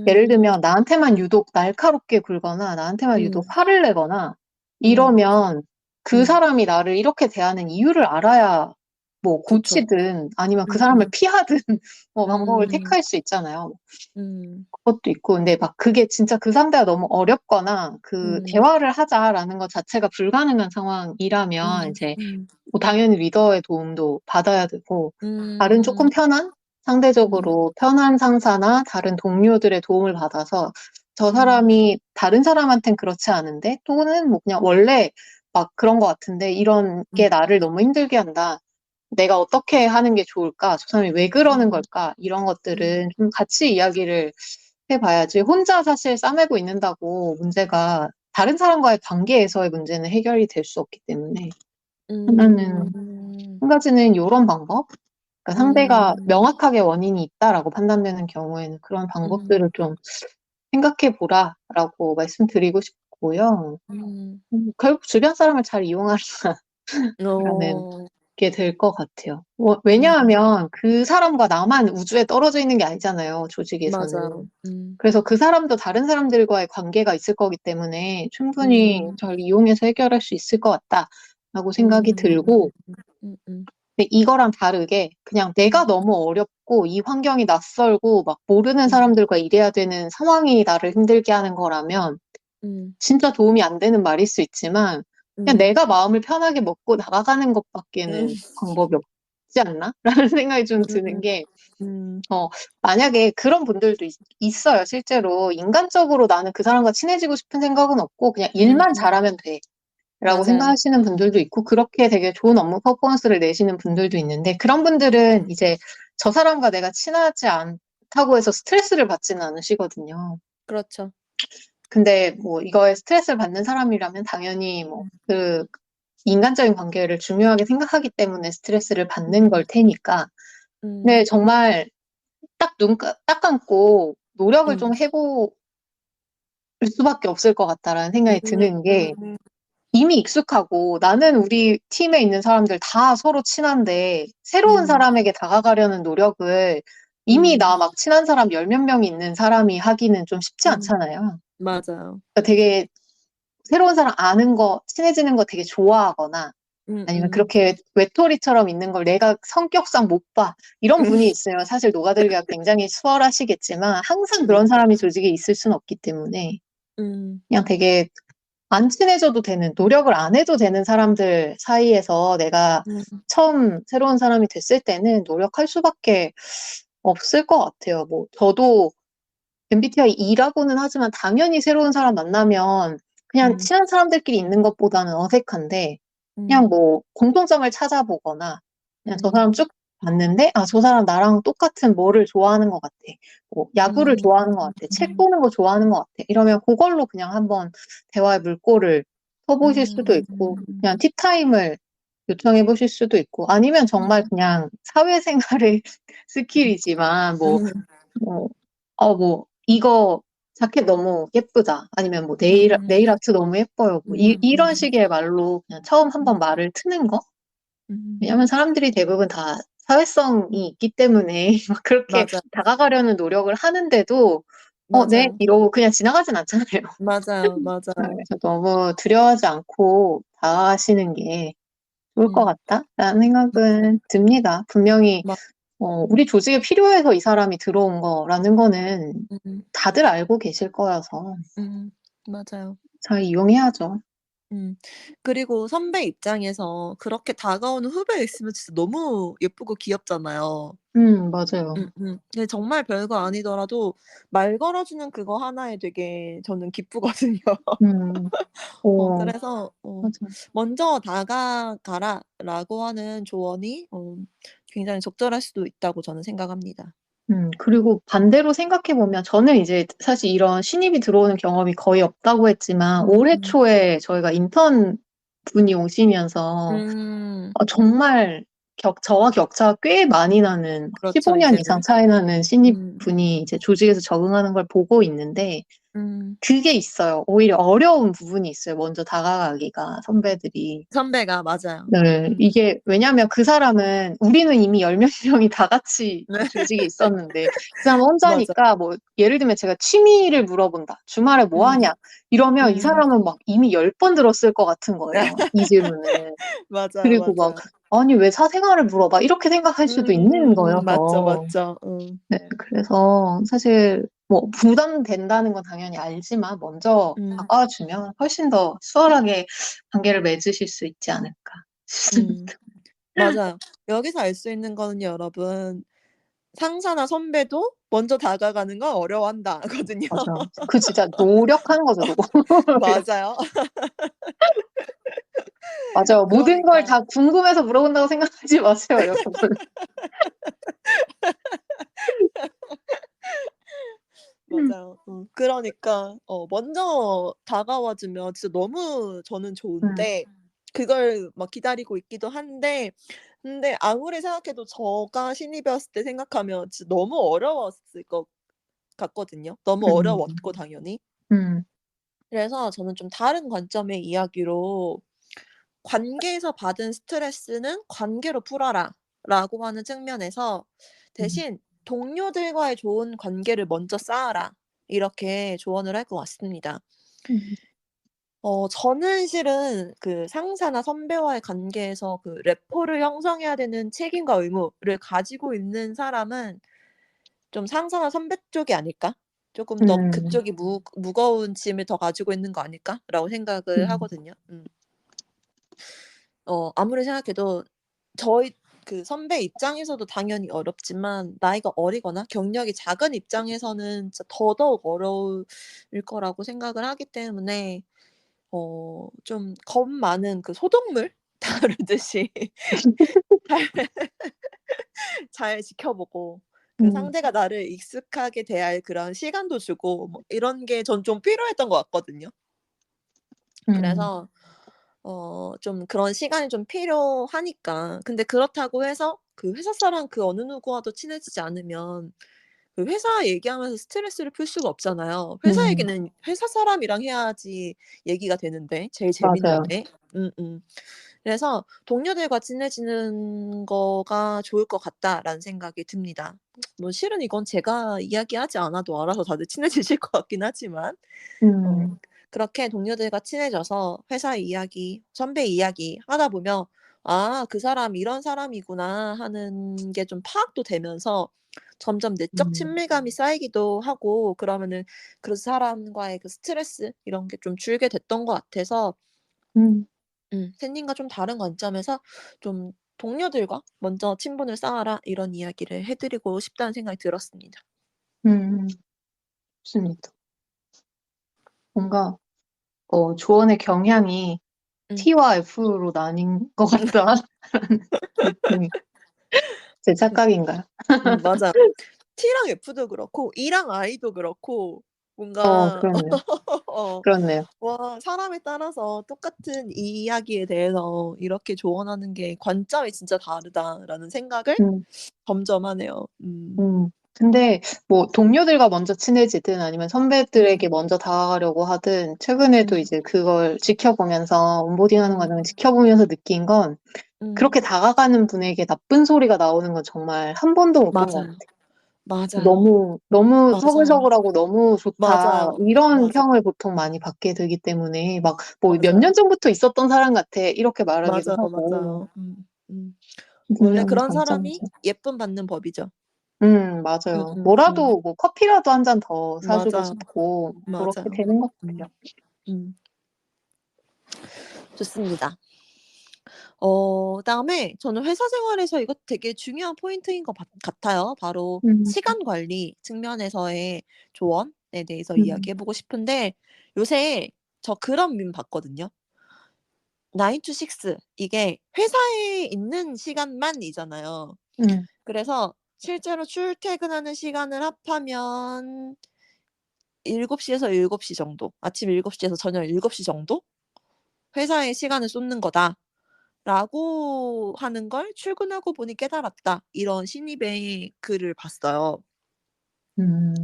예를 음. 들면 나한테만 유독 날카롭게 굴거나 나한테만 유독 음. 화를 내거나 음. 이러면 그 음. 사람이 나를 이렇게 대하는 이유를 알아야 뭐 그쵸. 고치든 아니면 그 사람을 음음. 피하든 뭐 방법을 음. 택할 수 있잖아요. 음. 그것도 있고, 근데 막 그게 진짜 그 상대가 너무 어렵거나 그 음. 대화를 하자라는 것 자체가 불가능한 상황이라면 음. 이제 음. 뭐 당연히 리더의 도움도 받아야 되고, 다른 조금 음. 편한, 음. 상대적으로 편한 상사나 다른 동료들의 도움을 받아서 저 음. 사람이 다른 사람한텐 그렇지 않은데 또는 뭐 그냥 원래 막 그런 것 같은데 이런 게 음. 나를 너무 힘들게 한다. 내가 어떻게 하는 게 좋을까? 저 사람이 왜 그러는 음. 걸까? 이런 음. 것들은 좀 같이 이야기를 해봐야지. 혼자 사실 싸매고 있는다고 문제가 다른 사람과의 관계에서의 문제는 해결이 될 수 없기 때문에 하나는 음. 한 가지는 요런 방법? 그러니까 상대가 음. 명확하게 원인이 있다라고 판단되는 경우에는 그런 음. 방법들을 좀 생각해 보라라고 말씀드리고 싶고요. 음. 결국 주변 사람을 잘 이용하라라는 어. 게 될 것 같아요. 음. 왜냐하면 그 사람과 나만 우주에 떨어져 있는 게 아니잖아요, 맞아요. 조직에서는. 음. 그래서 그 사람도 다른 사람들과의 관계가 있을 거기 때문에 충분히 음. 잘 이용해서 해결할 수 있을 것 같다라고 생각이 음. 들고, 음음. 근데 이거랑 다르게 그냥 내가 음. 너무 어렵고 이 환경이 낯설고 막 모르는 음. 사람들과 일해야 되는 상황이 나를 힘들게 하는 거라면 음. 진짜 도움이 안 되는 말일 수 있지만 그냥 음. 내가 마음을 편하게 먹고 나가는 음. 것밖에는 방법이 없지 않나? 라는 생각이 좀 드는 음. 게, 음. 만약에 그런 분들도 있어요. 실제로 인간적으로 나는 그 사람과 친해지고 싶은 생각은 없고 그냥 일만 음. 잘하면 돼. 라고 맞아요. 생각하시는 분들도 있고 그렇게 되게 좋은 업무 퍼포먼스를 내시는 분들도 있는데 그런 분들은 이제 저 사람과 내가 친하지 않다고 해서 스트레스를 받지는 않으시거든요. 그렇죠. 근데 뭐 이거에 스트레스를 받는 사람이라면 당연히 뭐 음. 그 인간적인 관계를 중요하게 생각하기 때문에 스트레스를 받는 걸 음. 테니까. 음. 근데 정말 딱 감고 노력을 음. 좀 해볼 수밖에 없을 것 같다라는 생각이 드는 게 음. 이미 익숙하고 나는 우리 팀에 있는 사람들 다 서로 친한데 새로운 음. 사람에게 다가가려는 노력을 이미 음. 나 막 친한 사람 열 몇 명이 있는 사람이 하기는 좀 쉽지 음. 않잖아요. 맞아요. 그러니까 되게 새로운 사람 아는 거, 친해지는 거 되게 좋아하거나 아니면 음음. 그렇게 외톨이처럼 있는 걸 내가 성격상 못 봐. 이런 분이 있으면 사실 녹아들기가 굉장히 수월하시겠지만 항상 그런 사람이 조직에 있을 수는 없기 때문에 음. 그냥 되게 안 친해져도 되는, 노력을 안 해도 되는 사람들 사이에서 내가 음. 처음 새로운 사람이 됐을 때는 노력할 수밖에 없을 것 같아요. 뭐, 저도 MBTI E라고는 하지만 당연히 새로운 사람 만나면 그냥 음. 친한 사람들끼리 있는 것보다는 어색한데 그냥 음. 뭐 공통점을 찾아보거나 그냥 저 음. 사람 쭉 봤는데 아, 저 사람 나랑 똑같은 뭐를 좋아하는 것 같아. 뭐 야구를 음. 좋아하는 것 같아. 책 보는 거 좋아하는 것 같아. 이러면 그걸로 그냥 한번 대화의 물꼬를 터보실 수도 있고 음. 그냥 티타임을 요청해 보실 수도 있고 아니면 정말 그냥 사회생활의 스킬이지만 뭐 음. 뭐, 이거 자켓 너무 예쁘다. 아니면 뭐 음. 네일 아트 너무 예뻐요. 뭐 이런 음. 식의 말로 그냥 처음 한번 음. 말을 트는 거? 음. 왜냐면 사람들이 대부분 다 사회성이 있기 때문에 막 그렇게 맞아요. 다가가려는 노력을 하는데도, 네? 맞아요. 이러고 그냥 지나가진 않잖아요. 맞아요. 맞아요. 그래서 너무 두려워하지 않고 다가가시는 게 좋을 것 음. 같다라는 생각은 듭니다. 분명히 마 우리 조직에 필요해서 이 사람이 들어온 거라는 거는 음. 다들 알고 계실 거여서 음. 맞아요. 잘 이용해야죠. 그리고 선배 입장에서 그렇게 다가오는 후배 있으면 진짜 너무 예쁘고 귀엽잖아요. 맞아요. 근데 정말 별거 아니더라도 말 걸어주는 그거 하나에 되게 저는 기쁘거든요. 음. 오, 그래서 맞아요. "먼저 다가가라."라고 하는 조언이 굉장히 적절할 수도 있다고 저는 생각합니다. 그리고 반대로 생각해 보면 저는 이제 사실 이런 신입이 들어오는 경험이 거의 없다고 했지만 올해 음. 초에 저희가 인턴 분이 오시면서 음. 정말 저와 격차가 꽤 많이 나는 그렇죠 15년 이상 이제는. 차이 나는 음. 신입분이 이제 조직에서 적응하는 걸 보고 있는데 음. 그게 있어요. 오히려 어려운 부분이 있어요. 먼저 다가가기가 선배들이. 선배가 맞아요. 네. 이게 왜냐하면 그 사람은 우리는 이미 열 몇 명이 다 같이 네. 이 조직에 있었는데 그 사람은 맞아. 혼자니까 뭐 예를 들면 제가 취미를 물어본다. "주말에 뭐 하냐?" 이러면 이 사람은 막 이미 10번 들었을 것 같은 거예요, 이 질문을. 맞아요, 그리고 막 맞아요. '아니 왜 사생활을 물어봐?' 이렇게 생각할 수도 있는 맞죠, 거여서. 맞죠. 네. 그래서 사실 뭐 부담된다는 건 당연히 알지만 먼저 음. 다가와 주면 훨씬 더 수월하게 관계를 맺으실 수 있지 않을까 음. 싶습니다. 맞아요. 여기서 알 수 있는 거는요 여러분, 상사나 선배도 먼저 다가가는 걸 어려워한다 거든요. 맞아. 그 진짜 노력하는 거죠, 노력. 맞아요. 맞아요. 모든 걸 그러니까 다 궁금해서 물어본다고 생각하지 마세요, 여러분. 맞아요. 그러니까 먼저 다가와 주면 진짜 너무 저는 음. 좋은데 그걸 막 기다리고 있기도 한데 근데 아무리 생각해도 제가 신입이었을 때 생각하면 진짜 너무 어려웠을 것 같거든요. 너무 음. 어려웠고 당연히. 음. 그래서 저는 좀 다른 관점의 이야기로 "관계에서 받은 스트레스는 관계로 풀어라."라고 하는 측면에서 음. 대신 "동료들과의 좋은 관계를 먼저 쌓아라." 이렇게 조언을 할 것 같습니다. 음. 저는 실은 그 상사나 선배와의 관계에서 그 래포를 형성해야 되는 책임과 의무를 가지고 있는 사람은 좀 상사나 선배 쪽이 아닐까? 조금 더 음. 그쪽이 무거운 짐을 더 가지고 있는 거 아닐까?'라고 생각을 음. 하거든요. 아무리 생각해도 저희 그 선배 입장에서도 당연히 어렵지만 나이가 어리거나 경력이 작은 입장에서는 진짜 더더욱 어려울 거라고 생각을 하기 때문에 좀 겁 많은 그 소독물 다루듯이 잘 지켜보고 그 음. 상대가 나를 익숙하게 대할 그런 시간도 주고 뭐 이런 게 전 좀 필요했던 것 같거든요. 음. 그래서 좀 그런 시간이 좀 필요하니까. 근데 그렇다고 해서 그 회사 사람 그 어느 누구와도 친해지지 않으면 그 회사 얘기하면서 스트레스를 풀 수가 없잖아요. 회사 음. 얘기는 회사 사람이랑 해야지 얘기가 되는데 제일 맞아요. 재밌는데. 그래서 '동료들과 친해지는 거가 좋을 것 같다.'라는 생각이 듭니다. 뭐 실은 이건 제가 이야기하지 않아도 알아서 다들 친해지실 것 같긴 하지만 어 음. 그렇게 동료들과 친해져서 회사 이야기, 선배 이야기 하다 보면 '아 그 사람 이런 사람이구나.' 하는 게 좀 파악도 되면서 점점 내적 음. 친밀감이 쌓이기도 하고 그러면은 그 사람과의 그 스트레스 이런 게 좀 줄게 됐던 것 같아서 음. 샌님과 좀 다른 관점에서 좀 "동료들과 먼저 친분을 쌓아라." 이런 이야기를 해 드리고 싶다는 생각이 들었습니다. 음. 좋습니다. 뭔가 조언의 경향이 음. T와 F로 나뉜 것 같다라는 느낌이 제 착각인가요? 맞아요. T랑 F도 그렇고 E랑 I도 그렇고 뭔가 그렇네요. 어 그렇네요. 와 사람에 따라서 똑같은 이 이야기에 대해서 이렇게 조언하는 게 '관점이 진짜 다르다.'라는 생각을 음. 점점 하네요. 근데 뭐 동료들과 먼저 친해지든 아니면 선배들에게 음. 먼저 다가가려고 하든 최근에도 음. 이제 그걸 지켜보면서 온보딩하는 음. 과정을 지켜보면서 느낀 건 음. 그렇게 다가가는 분에게 나쁜 소리가 나오는 건 정말 한 번도 못 본 것 맞아요. 같아요. 맞아요. 너무 맞아요. 서글서글하고 너무 좋다. 맞아요. 이런 맞아. 평을 보통 많이 받게 되기 때문에 막 뭐 몇 년 맞아요. 전부터 있었던 사람 같아. 이렇게 말하기도 맞아요, 하고. 맞아요. 원래 분명히 그런 사람이 장점이죠. 예쁨 받는 법이죠. 맞아요. 음. 뭐라도 뭐 커피라도 한 잔 더 사주고 맞아요. 싶고 그렇게 맞아요. 되는 것 같아요. 음. 좋습니다. 그다음에 저는 회사 생활에서 이것도 되게 중요한 포인트인 것 같아요. 바로 음, 시간 관리 측면에서의 조언에 대해서 음, 이야기해 보고 싶은데 요새 저 그런 밈 봤거든요. 9 to 6 이게 회사에 있는 시간만이잖아요. 음, 그래서 실제로 출퇴근하는 시간을 합하면 7시 에서 7시 정도, 아침 7시 에서 저녁 7시 정도 회사에 시간을 쏟는 거다라고 하는 걸 출근하고 보니 깨달았다. 이런 신입의 글을 봤어요. 음,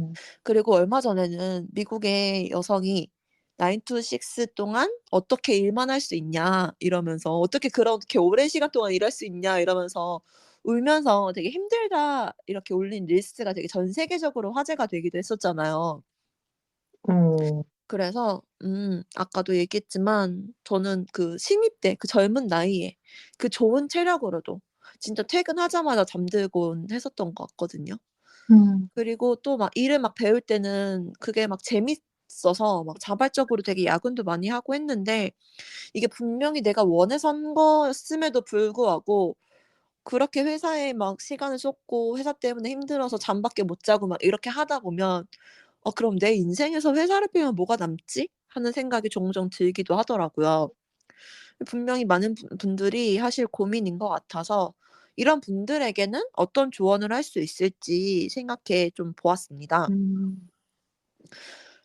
그리고 얼마 전에는 미국의 여성이 9 to 6 동안 "어떻게 일만 할 수 있냐." 이러면서 "어떻게 그렇게 오랜 시간 동안 일할 수 있냐." 이러면서 울면서 되게 "힘들다." 이렇게 올린 릴스가 되게 전 세계적으로 화제가 되기도 했었잖아요. 어, 그래서 아까도 얘기했지만 저는 그 신입 때 그 젊은 나이에 그 좋은 체력으로도 진짜 퇴근하자마자 잠들곤 했었던 것 같거든요. 음, 그리고 또 막 일을 막 배울 때는 그게 막 재밌어서 막 자발적으로 되게 야근도 많이 하고 했는데 이게 분명히 내가 원해서 한 거였음에도 불구하고 그렇게 회사에 막 시간을 쏟고 회사 때문에 힘들어서 잠밖에 못 자고 막 이렇게 하다 보면 '그럼 내 인생에서 회사를 빼면 뭐가 남지?' 하는 생각이 종종 들기도 하더라고요. 분명히 많은 분들이 하실 고민인 것 같아서 이런 분들에게는 어떤 조언을 할 수 있을지 생각해 좀 보았습니다. 음.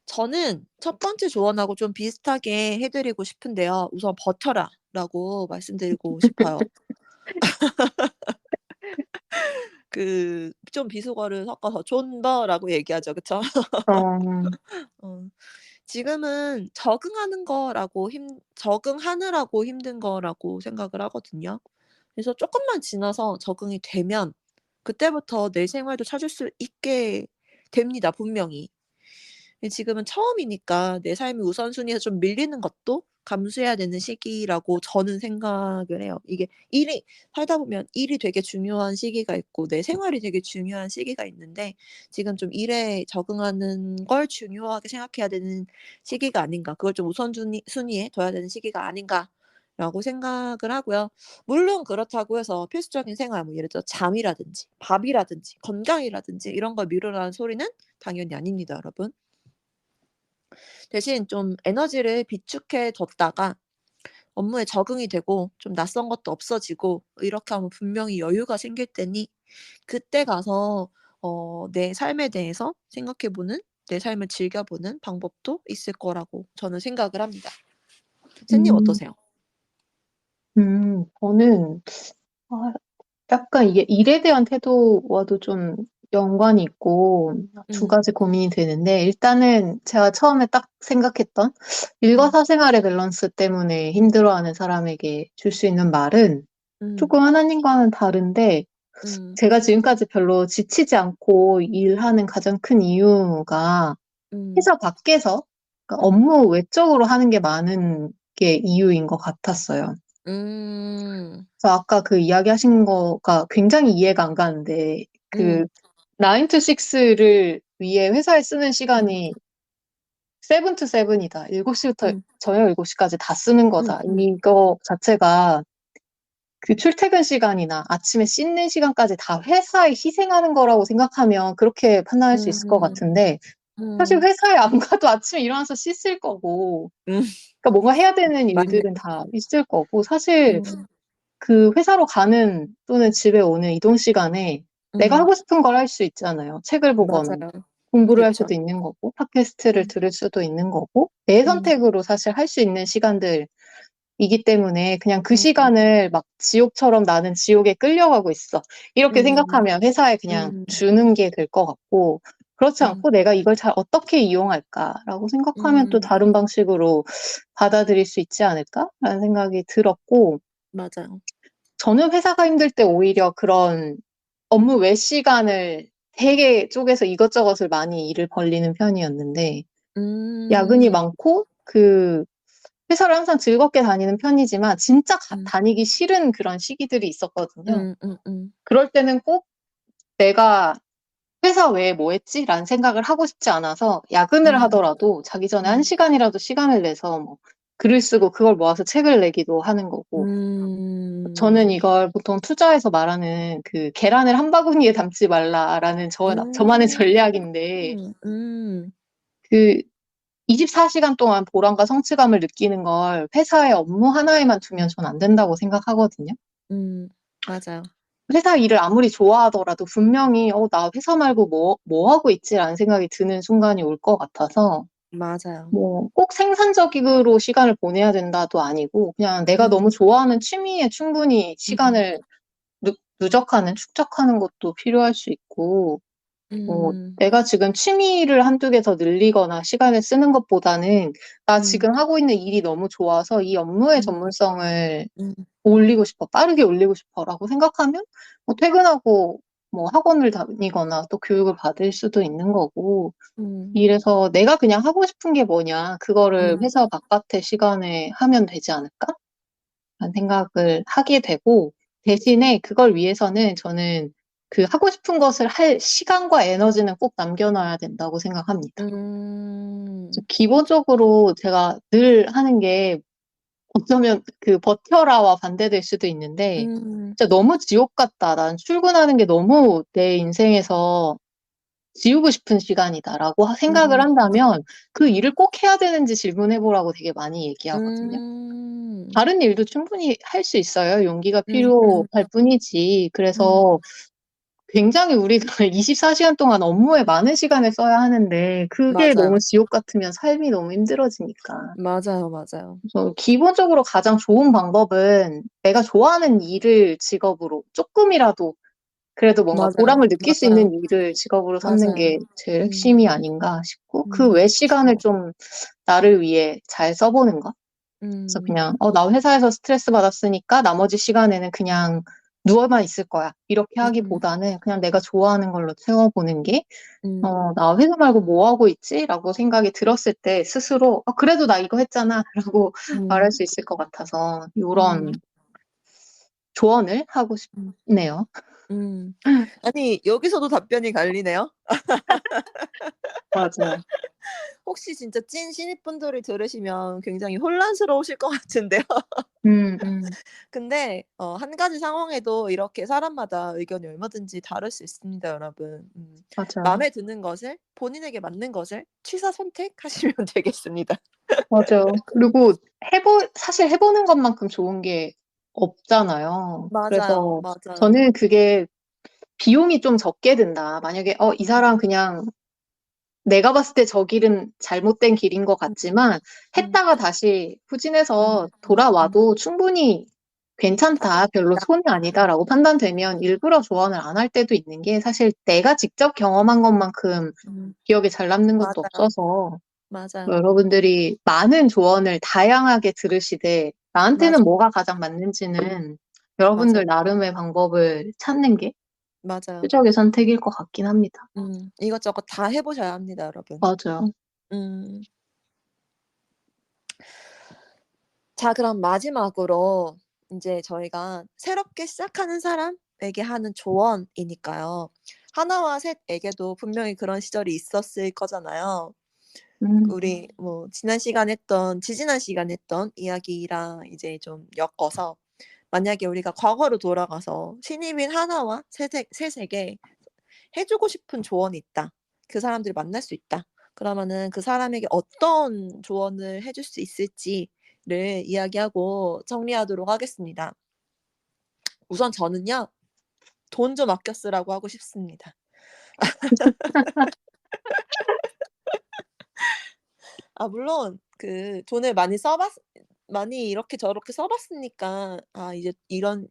저는 첫 번째 조언하고 좀 비슷하게 해 드리고 싶은데요. 우선 "버텨라."라고 말씀드리고 싶어요. 그 좀 비속어를 섞어서 존버라고 얘기하죠. 그쵸? 어, 어. 지금은 적응하느라고 힘든 거라고 생각을 하거든요. 그래서 쪼끔만 지나서 적응이 되면 그때부터 내 생활도 찾을 수 있게 됩니다, 분명히. 근데 지금은 처음이니까 내 삶이 우선순위에서 좀 밀리는 것도 감수해야 되는 시기라고 저는 생각을 해요. 이게 일이 살다 보면 일이 되게 중요한 시기가 있고 내 생활이 되게 중요한 시기가 있는데 지금 좀 일에 적응하는 걸 중요하게 생각해야 되는 시기가 아닌가. 그걸 좀 순위에 둬야 되는 시기가 아닌가라고 생각을 하고요. 물론 그렇다고 해서 필수적인 생활 뭐 예를 들어 잠이라든지 밥이라든지 건강이라든지 이런 걸 미루라는 소리는 당연히 아닙니다, 여러분. 대신 좀 에너지를 비축해 뒀다가 업무에 적응이 되고 좀 낯선 것도 없어지고 이렇게 하면 분명히 여유가 생길 테니 그때 가서 내 삶에 대해서 생각해 보는 내 삶을 즐겨 보는 방법도 있을 거라고 저는 생각을 합니다. 샌님 음, 어떠세요? 저는, 아, 약간 이게 일에 대한 태도와도 좀 연관이 있고 두 음. 가지 고민이 되는데 일단은 제가 처음에 딱 생각했던 일과 음. 사생활의 밸런스 때문에 힘들어하는 사람에게 줄 수 있는 말은 음. 조금 하나님과는 다른데 음. 제가 지금까지 별로 지치지 않고 일하는 가장 큰 이유가 음. 회사 밖에서 그러니까 음. 업무 외적으로 하는 게 많은 게 이유인 것 같았어요. 음. 그래서 아까 그 이야기하신 거가 굉장히 이해가 안 가는데 그 음. 9 to 6를 위해 회사에 쓰는 음. 시간이 7 to 7이다. 7시부터 음. 저녁 7시까지 다 쓰는 음. 거다. 음. 이거 자체가 그 출퇴근 시간이나 아침에 씻는 시간까지 다 회사에 희생하는 거라고 생각하면 그렇게 판단할 수 있을 것 음. 같은데 사실 음. 회사에 안 가도 아침에 일어나서 씻을 거고 음. 그러니까 뭔가 해야 되는 맞네. 일들은 다 있을 거고 사실 음. 그 회사로 가는 또는 집에 오는 이동 시간에 내가 음. 하고 싶은 걸 할 수 있잖아요. 책을 보거나 맞아요. 공부를 할 그쵸. 수도 있는 거고 팟캐스트를 음. 들을 수도 있는 거고 내 음. 선택으로 사실 할 수 있는 시간들이기 때문에 그냥 그 음. 시간을 막 지옥처럼 나는 지옥에 끌려가고 있어. 이렇게 음. 생각하면 회사에 그냥 음. 주는 게 될 것 같고 그렇지 음. 않고 내가 이걸 잘 어떻게 이용할까라고 생각하면 또 음. 다른 방식으로 받아들일 수 있지 않을까라는 생각이 들었고 맞아요. 저는 회사가 힘들 때 오히려 그런 업무 외 시간을 되게 쪼개서 이것저것을 많이 일을 벌리는 편이었는데 야근이 음. 많고 그 회사를 항상 즐겁게 다니는 편이지만 진짜 음. 다니기 싫은 그런 시기들이 있었거든요. 음. 그럴 때는 꼭 '내가 회사 외에 뭐 했지?'라는 생각을 하고 싶지 않아서 야근을 음. 하더라도 자기 전에 1 음. 시간이라도 시간을 내서 뭐 글을 쓰고 그걸 모아서 책을 내기도 하는 거고. 저는 이걸 보통 투자에서 말하는 그 계란을 한 바구니에 담지 말라라는 저만의 전략인데, 그 24시간 동안 보람과 성취감을 느끼는 걸 회사의 업무 하나에만 두면 전 안 된다고 생각하거든요. 맞아요. 회사 일을 아무리 좋아하더라도 분명히, 나 회사 말고 뭐 하고 있지라는 생각이 드는 순간이 올 것 같아서, 맞아요. 뭐, 꼭 생산적으로 시간을 보내야 된다도 아니고, 그냥 내가 너무 좋아하는 취미에 충분히 시간을 누적하는, 축적하는 것도 필요할 수 있고, 내가 지금 취미를 한두 개 더 늘리거나 시간을 쓰는 것보다는 나 지금 하고 있는 일이 너무 좋아서 이 업무의 전문성을 올리고 싶어, 빠르게 올리고 싶어라고 생각하면 뭐 퇴근하고 뭐 학원을 다니거나 또 교육을 받을 수도 있는 거고, 이래서 내가 그냥 하고 싶은 게 뭐냐, 그거를 회사 바깥의 시간에 하면 되지 않을까? 라는 생각을 하게 되고, 대신에 그걸 위해서는 저는 그 하고 싶은 것을 할 시간과 에너지는 꼭 남겨놔야 된다고 생각합니다. 기본적으로 제가 늘 하는 게 어쩌면 그 버텨라와 반대될 수도 있는데, 진짜 너무 지옥 같다. 난 출근하는 게 너무 내 인생에서 지우고 싶은 시간이다라고 생각을 한다면 그 일을 꼭 해야 되는지 질문해보라고 되게 많이 얘기하거든요. 다른 일도 충분히 할 수 있어요. 용기가 필요할 뿐이지. 그래서 굉장히 우리가 24시간 동안 업무에 많은 시간을 써야 하는데 그게 맞아요. 너무 지옥 같으면 삶이 너무 힘들어지니까. 맞아요. 그래서 기본적으로 가장 좋은 방법은 내가 좋아하는 일을 직업으로 조금이라도 그래도 뭔가 맞아요. 보람을 느낄 수 맞아요. 있는 일을 직업으로 삼는 맞아요. 게 제일 음. 핵심이 아닌가 싶고, 그 외 시간을 좀 나를 위해 잘 써보는 것. 그래서 그냥, 나 회사에서 스트레스 받았으니까 나머지 시간에는 그냥 누워만 있을 거야. 이렇게 하기보다는 그냥 내가 좋아하는 걸로 채워보는 게, 나 회사 말고 뭐 하고 있지? 라고 생각이 들었을 때 스스로, 그래도 나 이거 했잖아. 라고 말할 수 있을 것 같아서, 이런 조언을 하고 음. 싶네요. 아니, 여기서도 답변이 갈리네요. 맞아요. 혹시 진짜 찐 신입분들이 들으시면 굉장히 혼란스러우실 것 같은데요. 근데 한 가지 상황에도 이렇게 사람마다 의견이 얼마든지 다를 수 있습니다, 여러분. 맞아요. 마음에 드는 것을 본인에게 맞는 것을 취사 선택하시면 되겠습니다. 맞아요. 그리고 사실 해보는 것만큼 좋은 게 없잖아요. 맞아요. 그래서 맞아요. 저는 그게 비용이 좀 적게 든다. 만약에, 이 사람 그냥 내가 봤을 때 저 길은 잘못된 길인 것 같지만 했다가 다시 후진해서 돌아와도 충분히 괜찮다, 별로 손이 아니다라고 판단되면 일부러 조언을 안 할 때도 있는 게 사실 내가 직접 경험한 것만큼 기억에 잘 남는 것도 맞아요. 없어서 맞아요. 여러분들이 많은 조언을 다양하게 들으시되 나한테는 맞아요. 뭐가 가장 맞는지는 맞아요. 여러분들 나름의 방법을 찾는 게 맞아요. 최적의 선택일 것 같긴 합니다. 이것저것 다 해 보셔야 합니다, 여러분. 맞아요. 음. 자, 그럼 마지막으로 인제 저희가 새롭게 시작하는 사람에게 하는 조언이니까요. 하나와 셋에게도 분명히 그런 시절이 있었을 거잖아요. 우리 뭐 지지난 시간에 했던 이야기랑 이제 좀 엮어서 만약에 우리가 과거로 돌아가서 신입인 하나와 셋에게 해 주고 싶은 조언이 있다. 그 사람들을 만날 수 있다. 그러면은 그 사람에게 어떤 조언을 해줄 수 있을지를 이야기하고 정리하도록 하겠습니다. 우선 저는요. 돈 좀 아껴 쓰라고 하고 싶습니다. 물론 그 돈을 많이 이렇게 저렇게 써 봤으니까 '아 이제 이런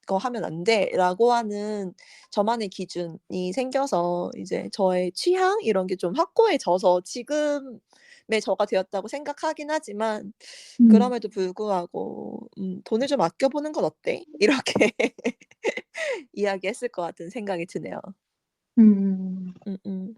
거 하면 안 돼.'라고 하는 저만의 기준이 생겨서 이제 저의 취향 이런 게 좀 확고해져서 지금의 저가 되었다고 생각하긴 하지만 음, 그럼에도 불구하고 '돈을 좀 아껴 보는 건 어때?' 이렇게 이야기했을 것 같은 생각이 드네요. 음, 음음.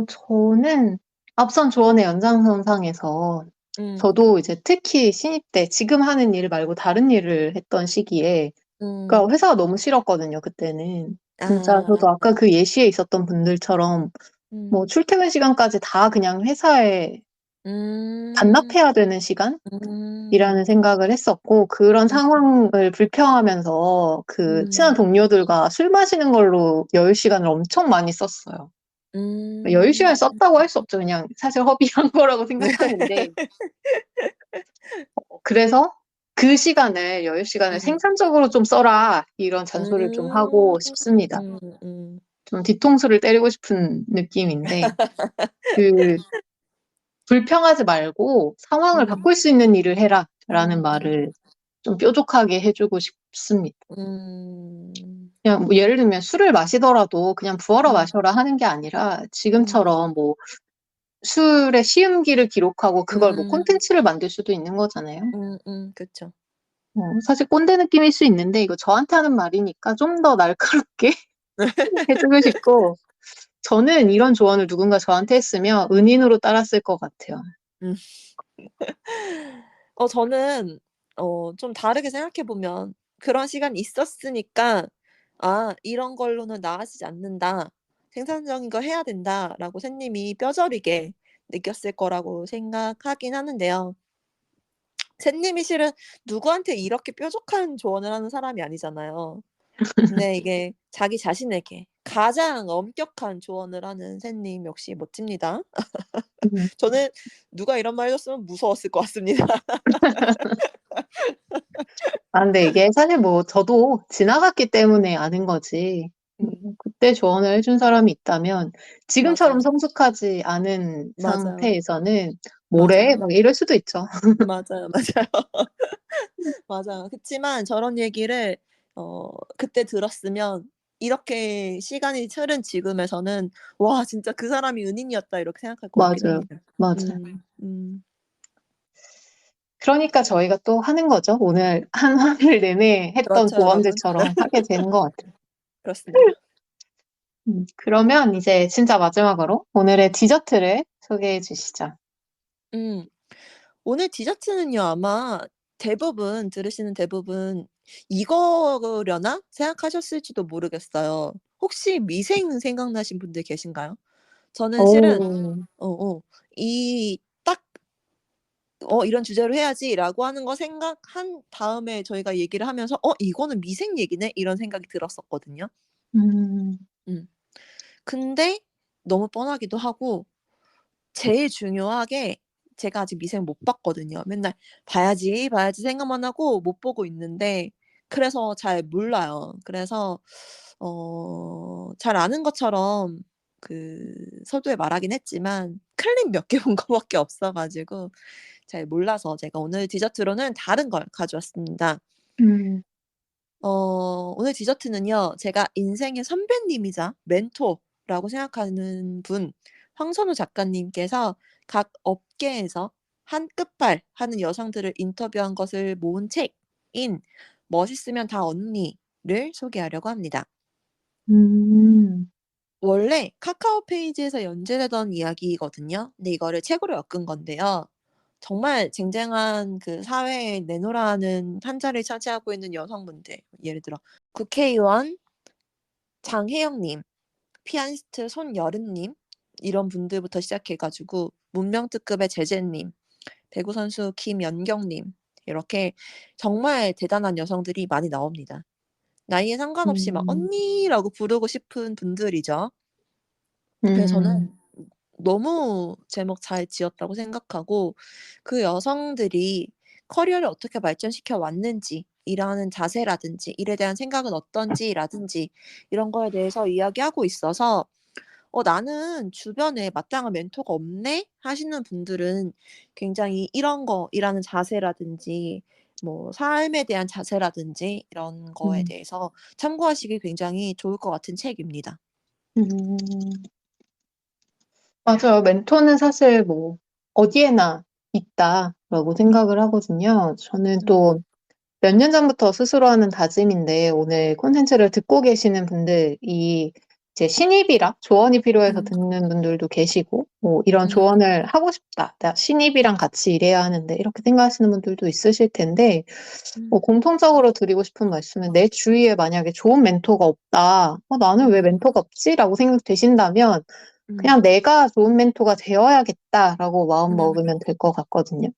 저는 앞선 조언의 연장선상에서 음. 저도 이제 특히 신입 때 지금 하는 일 말고 다른 일을 했던 시기에 음. 그러니까 회사가 너무 싫었거든요, 그때는. 진짜 아. 저도 아까 그 예시에 있었던 분들처럼 음. 뭐 출퇴근 시간까지 다 그냥 회사에 음. 반납해야 되는 시간이라는 음. 생각을 했었고, 그런 음. 상황을 불평하면서 그 친한 음. 동료들과 술 마시는 걸로 여유 시간을 엄청 많이 썼어요. 여유 시간을 음. 썼다고 할 수 없죠. 그냥 사실 허비한 거라고 생각하는데, 그래서 그 시간을, 여유 시간을 음. 생산적으로 좀 써라. 이런 잔소리를 좀 음. 하고 싶습니다. 음. 좀 뒤통수를 때리고 싶은 느낌인데, 그, 불평하지 말고 상황을 음. 바꿀 수 있는 일을 해라. 라는 음. 말을 좀 뾰족하게 해주고 싶습니다. 음. 그냥 뭐 예를 들면 술을 마시더라도 그냥 부어라 음. 마셔라 하는 게 아니라 음. 지금처럼 뭐 술의 시음기를 기록하고 그걸 뭐 음. 콘텐츠를 만들 수도 있는 거잖아요. 그쵸. 사실 꼰대 느낌일 수 있는데 이거 저한테 하는 말이니까 좀 더 날카롭게 해주고 싶고, 저는 이런 조언을 누군가 저한테 했으면 은인으로 따랐을 것 같아요. 음. 저는 좀 다르게 생각해 보면 그런 시간이 있었으니까 '아 이런 걸로는 나아지지 않는다. 생산적인 걸 해야 된다.'라고 샌님이 뼈저리게 느꼈을 거라고 생각하긴 하는데요. 샌님이 실은 누구한테 이렇게 뾰족한 조언을 하는 사람이 아니잖아요. 근데 이게 자기 자신에게 가장 엄격한 조언을 하는 샌님 역시 멋집니다. 음. 저는 누가 이런 말 해 줬으면 무서웠을 것 같습니다. 근데 이게 사실 뭐 저도 지나갔기 때문에 아는 거지. 음. 그때 조언을 해준 사람이 있다면 지금처럼 맞아요. 성숙하지 않은 맞아요. 상태에서는 뭐래? 맞아요. 막 이럴 수도 있죠. 맞아요, 맞아요. 맞아요. 그치만 저런 얘기를 그때 들었으면 이렇게 시간이 흐른 지금에서는 '와 진짜 그 사람이 은인이었다.' 이렇게 생각할 것 같긴 맞아요. 합니다. 맞아요. 음. 음. 그러니까 저희가 또 하는 거죠. 오늘 한 화를 내내 했던 그렇죠 여러분. 조언들처럼 하게 되는 것 같아요. 그렇습니다. 그러면 이제 진짜 마지막으로 오늘의 디저트를 소개해 주시죠. 음. 오늘 디저트는요 아마 대부분 들으시는 대부분 '이거려나?' 생각하셨을지도 모르겠어요. 혹시 미생 생각나신 분들 계신가요? 저는 실은 오. 이 딱 '이런 주제로 해야지.'라고 하는 거 생각한 다음에 저희가 얘기를 하면서 '이거는 미생 얘기네.' 이런 생각이 들었었거든요. 음. 음. 근데 너무 뻔하기도 하고 제일 중요하게 제가 아직 미생 못 봤거든요. 맨날 '봐야지, 봐야지.' 생각만 하고 못 보고 있는데 그래서 잘 몰라요. 그래서 잘 아는 것처럼 그 서두에 말하긴 했지만 클립 몇 개 본 거밖에 없어 가지고 잘 몰라서 제가 오늘 디저트로는 다른 걸 가져왔습니다. 음. 오늘 디저트는요. 제가 인생의 선배님이자 멘토라고 생각하는 분 황선우 작가님께서 각 업계에서 한 끝발 하는 여성들을 인터뷰한 것을 모은 책인 멋있으면 다 언니를 소개하려고 합니다. 음. 원래 카카오 페이지에서 연재되던 이야기거든요. 근데 이거를 책으로 엮은 건데요. 정말 쟁쟁한 그 사회에 내노라는 한 자리를 차지하고 있는 여성분들, 예를 들어 국회의원 장혜영 님, 피아니스트 손여름 님 이런 분들부터 시작해 가지고 문명특급의 제재 님, 배구 선수 김연경 님 이렇게 정말 대단한 여성들이 많이 나옵니다. 나이에 상관없이 막 음. "언니."라고 부르고 싶은 분들이죠. 그래서 음. 저는 너무 제목 잘 지었다고 생각하고 그 여성들이 커리어를 어떻게 발전시켜 왔는지 일하는 자세라든지 일에 대한 생각은 어떤지라든지 이런 거에 대해서 이야기하고 있어서 '나는 주변에 마땅한 멘토가 없네.' 하시는 분들은 굉장히 이런 거 일하는 자세라든지 뭐 삶에 대한 자세라든지 이런 거에 음. 대해서 참고하시기 굉장히 좋을 것 같은 책입니다. 음. 맞아요. 멘토는 사실 뭐 어디에나 있다라고 생각을 하거든요. 저는 음. 또 몇 년 전부터 스스로 하는 다짐인데 오늘 콘텐츠를 듣고 계시는 분들이 이제 신입이라 조언이 필요해서 음. 듣는 분들도 계시고 뭐 이런 음. 조언을 하고 싶다. 나 신입이랑 같이 일해야 하는데 이렇게 생각하시는 분들도 있으실 텐데 음. 공통적으로 드리고 싶은 말씀은 내 주위에 만약에 좋은 멘토가 없다. 나는 왜 음. 멘토가 없지? 라고 생각되신다면 그냥 내가 좋은 멘토가 되어야겠다라고 마음 음. 먹으면 될 것 같거든요.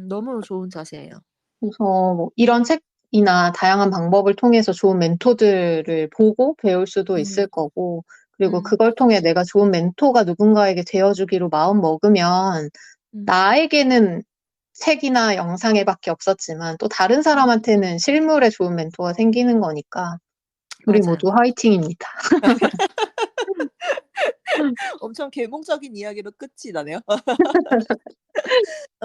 너무 좋은 자세예요. 그래서 뭐 이런 책이나 다양한 방법을 통해서 좋은 멘토들을 보고 배울 수도 있을 거고, 그리고 그걸 통해 내가 좋은 멘토가 누군가에게 되어주기로 마음 먹으면 나에게는 책이나 영상에밖에 없었지만 또 다른 사람한테는 실물에 좋은 멘토가 생기는 거니까 우리 맞아요. 모두 화이팅입니다. 엄청 계몽적인 이야기로 끝이 나네요.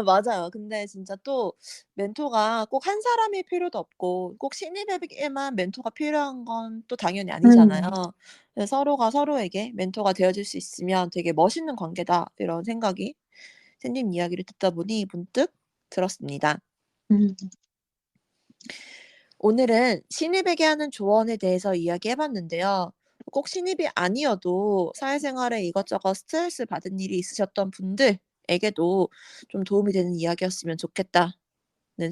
맞아요. 근데 진짜 또 멘토가 꼭 한 사람일 필요도 없고 꼭 신입에게만 멘토가 필요한 건 또 당연히 아니잖아요. 그래서 서로가 서로에게 멘토가 되어 줄 수 있으면 되게 멋있는 관계다 이런 생각이 샌님 이야기를 듣다 보니 문득 들었습니다. 음. 오늘은 신입에게 하는 조언에 대해서 이야기해 봤는데요. 꼭 신입이 아니어도 사회생활에 이것저것 스트레스 받은 일이 있으셨던 분들에게도 좀 도움이 되는 이야기였으면 좋겠다는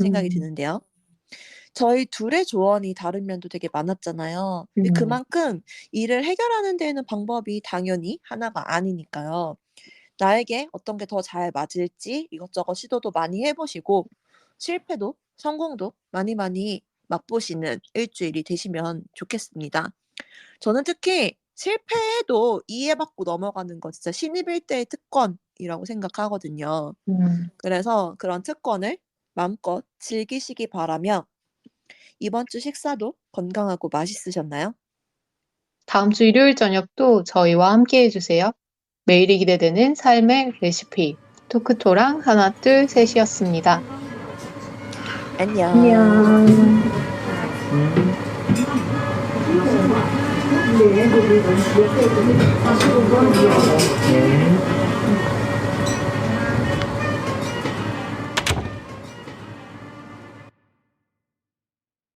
생각이 드는데요. 저희 둘의 조언이 다른 면도 되게 많았잖아요. 근데 그만큼 일을 해결하는 데에는 방법이 당연히 하나가 아니니까요. 나에게 어떤 게 더 잘 맞을지 이것저것 시도도 많이 해 보시고 실패도 성공도 많이 많이 맛보시는 일주일이 되시면 좋겠습니다. 저는 특히 실패해도 이해받고 넘어가는 거 진짜 신입일 때의 특권이라고 생각하거든요. 그래서 그런 특권을 마음껏 즐기시기 바라며 이번 주 식사도 건강하고 맛있으셨나요? 다음 주 일요일 저녁도 저희와 함께 해주세요. 매일이 기대되는 삶의 레시피 토크토랑 하나 둘 셋이었습니다. 안녕. 안녕. 네.